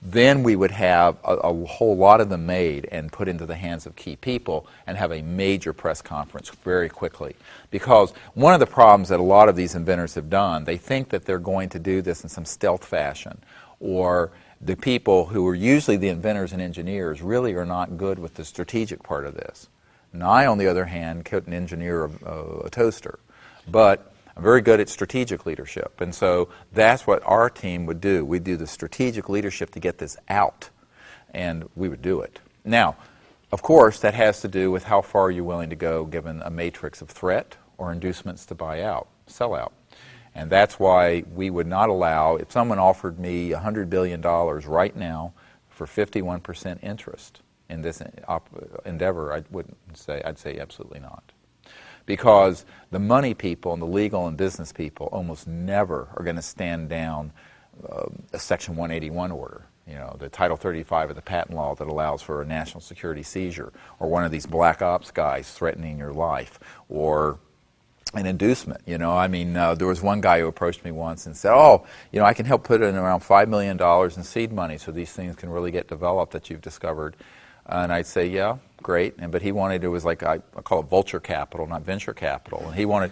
Then we would have a whole lot of them made and put into the hands of key people and have a major press conference very quickly. Because one of the problems that a lot of these inventors have done, they think that they're going to do this in some stealth fashion, or the people who are usually the inventors and engineers really are not good with the strategic part of this. And I, on the other hand, couldn't engineer a toaster, but I'm very good at strategic leadership. And so that's what our team would do. We'd do the strategic leadership to get this out, and we would do it. Now, of course, that has to do with how far you're willing to go given a matrix of threat or inducements to buy out, sell out. And that's why we would not allow, if someone offered me $100 billion right now for 51% interest in this endeavor, I'd say absolutely not. Because the money people and the legal and business people almost never are going to stand down a Section 181 order, you know, the Title 35 of the patent law that allows for a national security seizure, or one of these black ops guys threatening your life, or an inducement. You know, I mean, there was one guy who approached me once and said, oh, you know, I can help put in around $5 million in seed money so these things can really get developed that you've discovered. And I'd say, yeah, great. But he wanted, it was like, I call it vulture capital, not venture capital. And he wanted,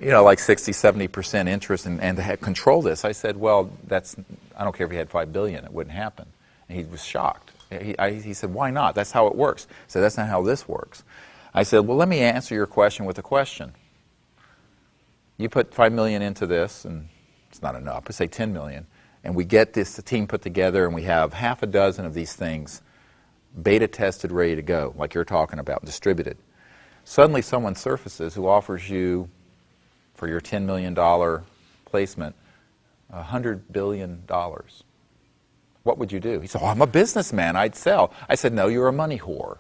like 60, 70% interest and to control this. I said, well, I don't care if he had $5 billion, it wouldn't happen. And he was shocked. He said, why not? That's how it works. I said, that's not how this works. I said, well, let me answer your question with a question. You put $5 million into this, and it's not enough, but say $10 million, and we get the team put together, and we have half a dozen of these things beta tested, ready to go, like you're talking about, distributed. Suddenly someone surfaces who offers you, for your $10 million placement, $100 billion. What would you do? He said, oh, I'm a businessman, I'd sell. I said, no, you're a money whore.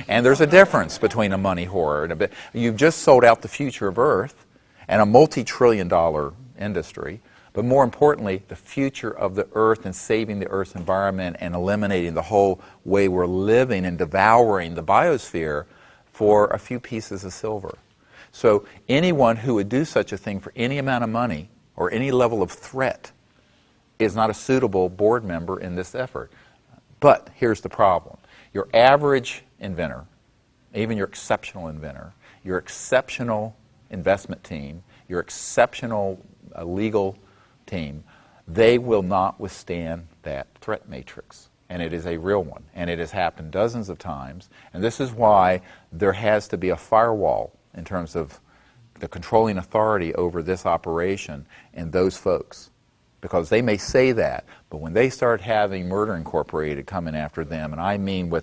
And there's a difference between a money whore and you've just sold out the future of Earth and a multi-trillion-dollar industry, but more importantly, the future of the Earth and saving the Earth's environment and eliminating the whole way we're living and devouring the biosphere for a few pieces of silver. So anyone who would do such a thing for any amount of money or any level of threat is not a suitable board member in this effort. But here's the problem. Your average inventor, even your exceptional inventor, your exceptional investment team, your exceptional legal team, they will not withstand that threat matrix. And it is a real one. And it has happened dozens of times. And this is why there has to be a firewall in terms of the controlling authority over this operation and those folks. Because they may say that, but when they start having Murder Incorporated coming after them, and I mean the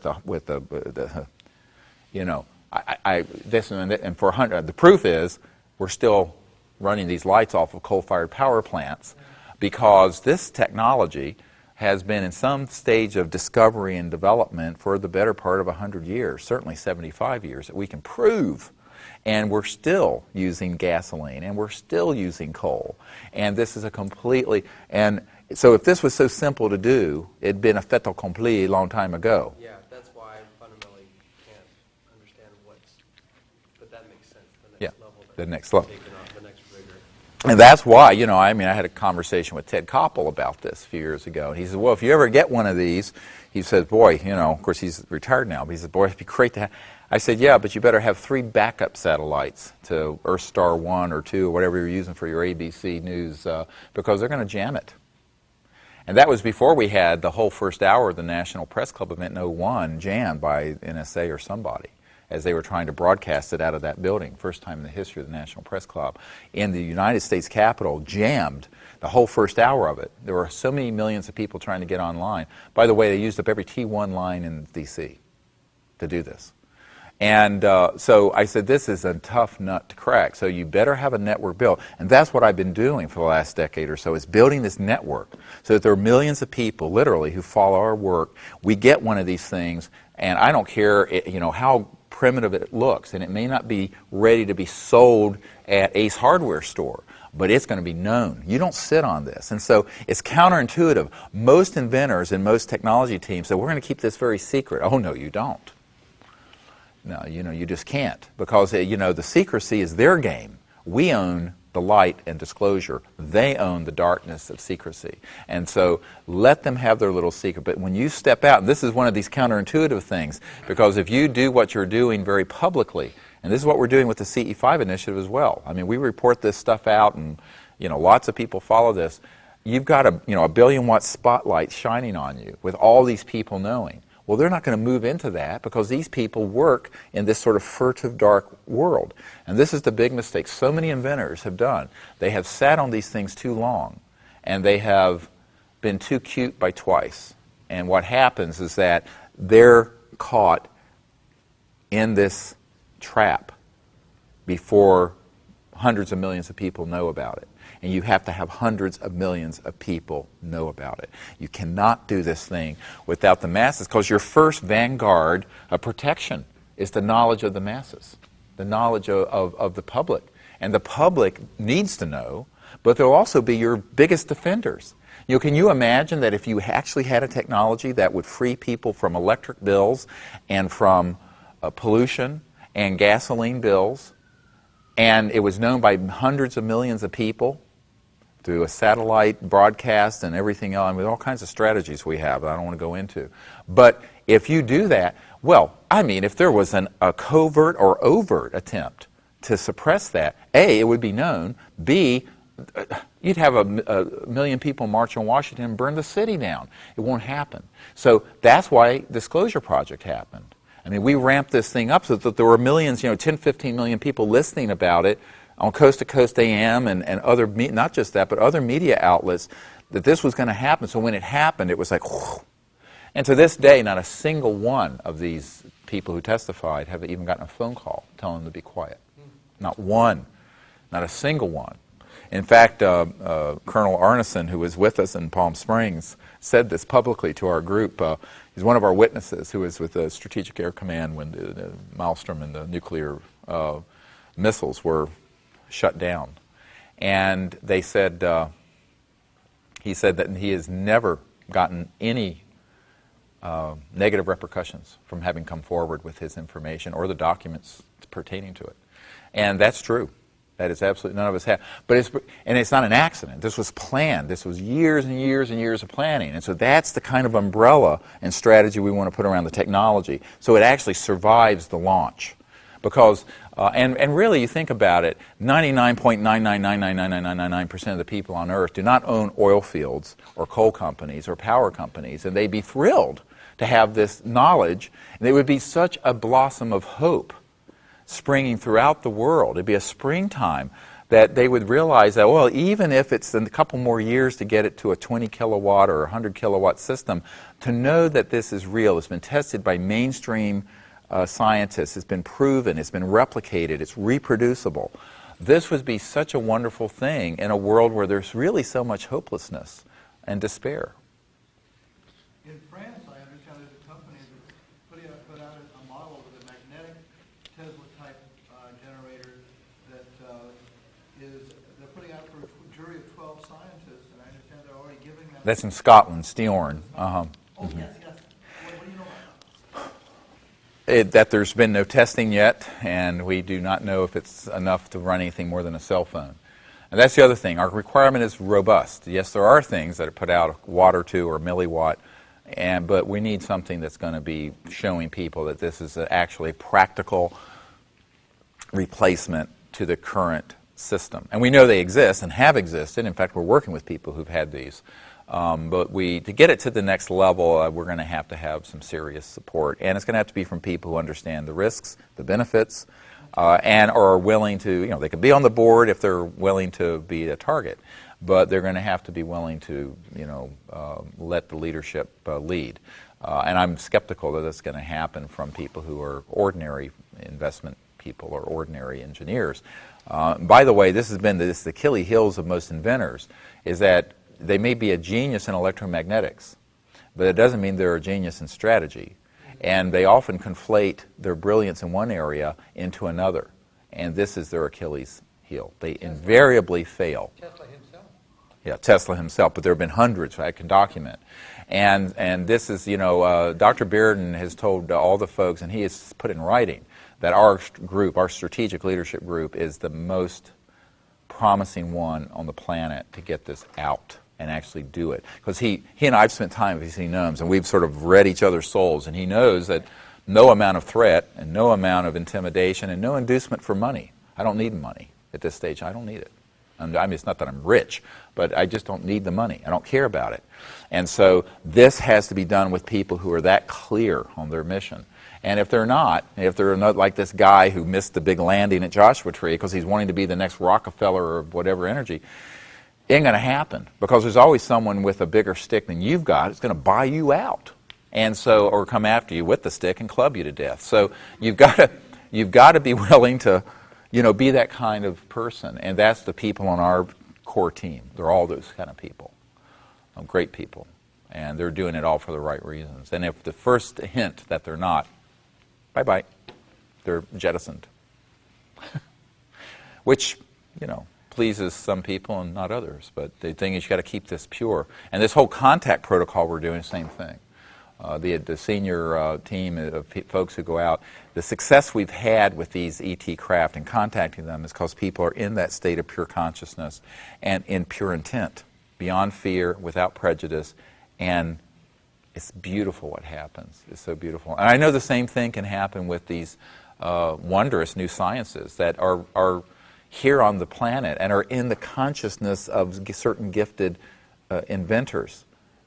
proof is we're still running these lights off of coal-fired power plants because this technology has been in some stage of discovery and development for the better part of 100 years, certainly 75 years, that we can prove. And we're still using gasoline, and we're still using coal. And this is a completely, and so if this was so simple to do, it'd been a fait accompli a long time ago. Yeah, that's why I fundamentally can't understand but that makes sense, the next level. The next level. Taken off, the next rigor. And that's why, I had a conversation with Ted Koppel about this a few years ago. And he said, well, if you ever get one of these, he says, boy, of course he's retired now, but he said, boy, it'd be great to have. I said, yeah, but you better have 3 backup satellites to Earthstar 1 or 2 or whatever you're using for your ABC News because they're going to jam it. And that was before we had the whole first hour of the National Press Club event in 01 jammed by NSA or somebody as they were trying to broadcast it out of that building. First time in the history of the National Press Club. In the United States Capitol, jammed the whole first hour of it. There were so many millions of people trying to get online. By the way, they used up every T1 line in D.C. to do this. And so I said, this is a tough nut to crack, so you better have a network built. And that's what I've been doing for the last decade or so, is building this network so that there are millions of people, literally, who follow our work. We get one of these things, and I don't care how primitive it looks, and it may not be ready to be sold at Ace Hardware store, but it's going to be known. You don't sit on this. And so it's counterintuitive. Most inventors and most technology teams say, we're going to keep this very secret. Oh, no, you don't. No, you just can't because, the secrecy is their game. We own the light and disclosure. They own the darkness of secrecy. And so let them have their little secret. But when you step out, and this is one of these counterintuitive things, because if you do what you're doing very publicly, and this is what we're doing with the CE5 initiative as well. I mean, we report this stuff out, and, lots of people follow this. You've got a 1 billion watt spotlight shining on you with all these people knowing. Well, they're not going to move into that because these people work in this sort of furtive, dark world. And this is the big mistake so many inventors have done. They have sat on these things too long, and they have been too cute by twice. And what happens is that they're caught in this trap before hundreds of millions of people know about it. And you have to have hundreds of millions of people know about it. You cannot do this thing without the masses, because your first vanguard of protection is the knowledge of the masses, the knowledge of the public. And the public needs to know, but they'll also be your biggest defenders. Can you imagine that if you actually had a technology that would free people from electric bills and from pollution and gasoline bills, and it was known by hundreds of millions of people through a satellite broadcast and everything else, and with all kinds of strategies we have that I don't want to go into. But if you do that, Well, I mean, if there was a covert or overt attempt to suppress that, A, it would be known. B, you'd have a million people march on Washington and burn the city down. It won't happen. So that's why Disclosure Project happened. I mean, we ramped this thing up so that there were millions, 10, 15 million people listening about it on Coast to Coast AM and other, not just that, but other media outlets, that this was going to happen. So when it happened, it was like, whew. And to this day, not a single one of these people who testified have even gotten a phone call telling them to be quiet. Not one. Not a single one. In fact, Colonel Arneson, who was with us in Palm Springs, said this publicly to our group. He's one of our witnesses who was with the Strategic Air Command when the Maelstrom and the nuclear missiles were shut down. And they said, he said that he has never gotten any negative repercussions from having come forward with his information or the documents pertaining to it. And that's true. That is absolutely, none of us have. But it's not an accident. This was planned. This was years and years and years of planning. And so that's the kind of umbrella and strategy we want to put around the technology. So it actually survives the launch. Because, and really, you think about it, 99.9999999% of the people on Earth do not own oil fields or coal companies or power companies. And they'd be thrilled to have this knowledge. And it would be such a blossom of hope springing throughout the world. It'd be a springtime that they would realize that, well, even if it's a couple more years to get it to a 20 kilowatt or 100 kilowatt system, to know that this is real, it's been tested by mainstream scientists, it's been proven, it's been replicated, it's reproducible. This would be such a wonderful thing in a world where there's really so much hopelessness and despair. In France, I understand there's a company that's put out a model with a magnetic Tesla-type generator that they're putting out for a jury of 12 scientists, and I understand they're already giving them... That's in Scotland, Steorn. Oh, yes, yes. What do you know about that? That there's been no testing yet, and we do not know if it's enough to run anything more than a cell phone. And that's the other thing. Our requirement is robust. Yes, there are things that put out a watt or two or a milliwatt, but we need something that's going to be showing people that this is actually a practical replacement to the current system. And we know they exist and have existed. In fact, we're working with people who've had these. But to get it to the next level, we're going to have some serious support. And it's going to have to be from people who understand the risks, the benefits, and are willing to, they can be on the board if they're willing to be a target. But they're going to have to be willing to, let the leadership lead. And I'm skeptical that that's going to happen from people who are ordinary investment people or ordinary engineers. By the way, this has been the Achilles heels of most inventors, is that they may be a genius in electromagnetics, but it doesn't mean they're a genius in strategy. And they often conflate their brilliance in one area into another. And this is their Achilles heel. They invariably fail. Tesla himself. Yeah, Tesla himself, but there have been hundreds I can document. And this is, Dr. Bearden has told all the folks, and he has put in writing, that our group, our strategic leadership group, is the most promising one on the planet to get this out and actually do it. Because he and I have spent time with he knows, and we've sort of read each other's souls, and he knows that no amount of threat and no amount of intimidation and no inducement for money. I don't need money at this stage. I don't need it. I mean, it's not that I'm rich, but I just don't need the money. I don't care about it. And so this has to be done with people who are that clear on their mission. And if they're not like this guy who missed the big landing at Joshua Tree because he's wanting to be the next Rockefeller or whatever energy, it ain't going to happen, because there's always someone with a bigger stick than you've got that's going to buy you out, and so, or come after you with the stick and club you to death. So you've got to be willing to, be that kind of person, and that's the people on our core team. They're all those kind of people, great people, and they're doing it all for the right reasons. And if the first hint that they're not, bye-bye, they're jettisoned, which, pleases some people and not others. But the thing is, you've got to keep this pure. And this whole contact protocol we're doing, same thing. The senior team of folks who go out, the success we've had with these ET craft and contacting them is because people are in that state of pure consciousness and in pure intent, beyond fear, without prejudice, and It's beautiful what happens. It's so beautiful. And I know the same thing can happen with these wondrous new sciences that are here on the planet and are in the consciousness of certain gifted inventors.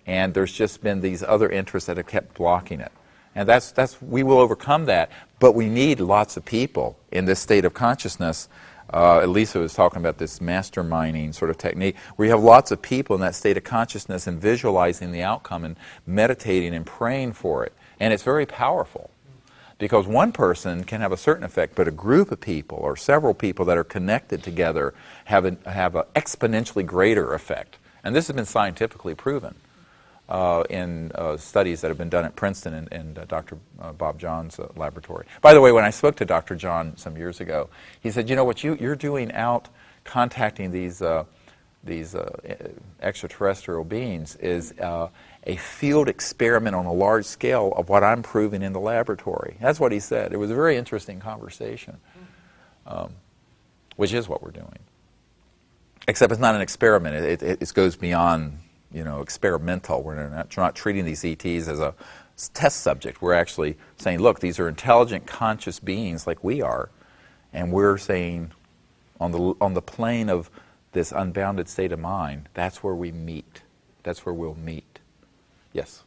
And there's just been these other interests that have kept blocking it. And we will overcome that, but we need lots of people in this state of consciousness. Elisa was talking about this masterminding sort of technique, where you have lots of people in that state of consciousness and visualizing the outcome and meditating and praying for it. And it's very powerful, because one person can have a certain effect, but a group of people or several people that are connected together have an exponentially greater effect. And this has been scientifically proven in studies that have been done at Princeton and Dr. Bob John's laboratory. By the way, when I spoke to Dr. John some years ago, he said, you know, what you're doing out contacting these extraterrestrial beings is a field experiment on a large scale of what I'm proving in the laboratory. That's what he said. It was a very interesting conversation, which is what we're doing. Except it's not an experiment. It goes beyond, experimental. We're not treating these ETs as a test subject. We're actually saying, look, these are intelligent, conscious beings like we are, and we're saying on the plane of this unbounded state of mind, that's where we meet. That's where we'll meet. Yes?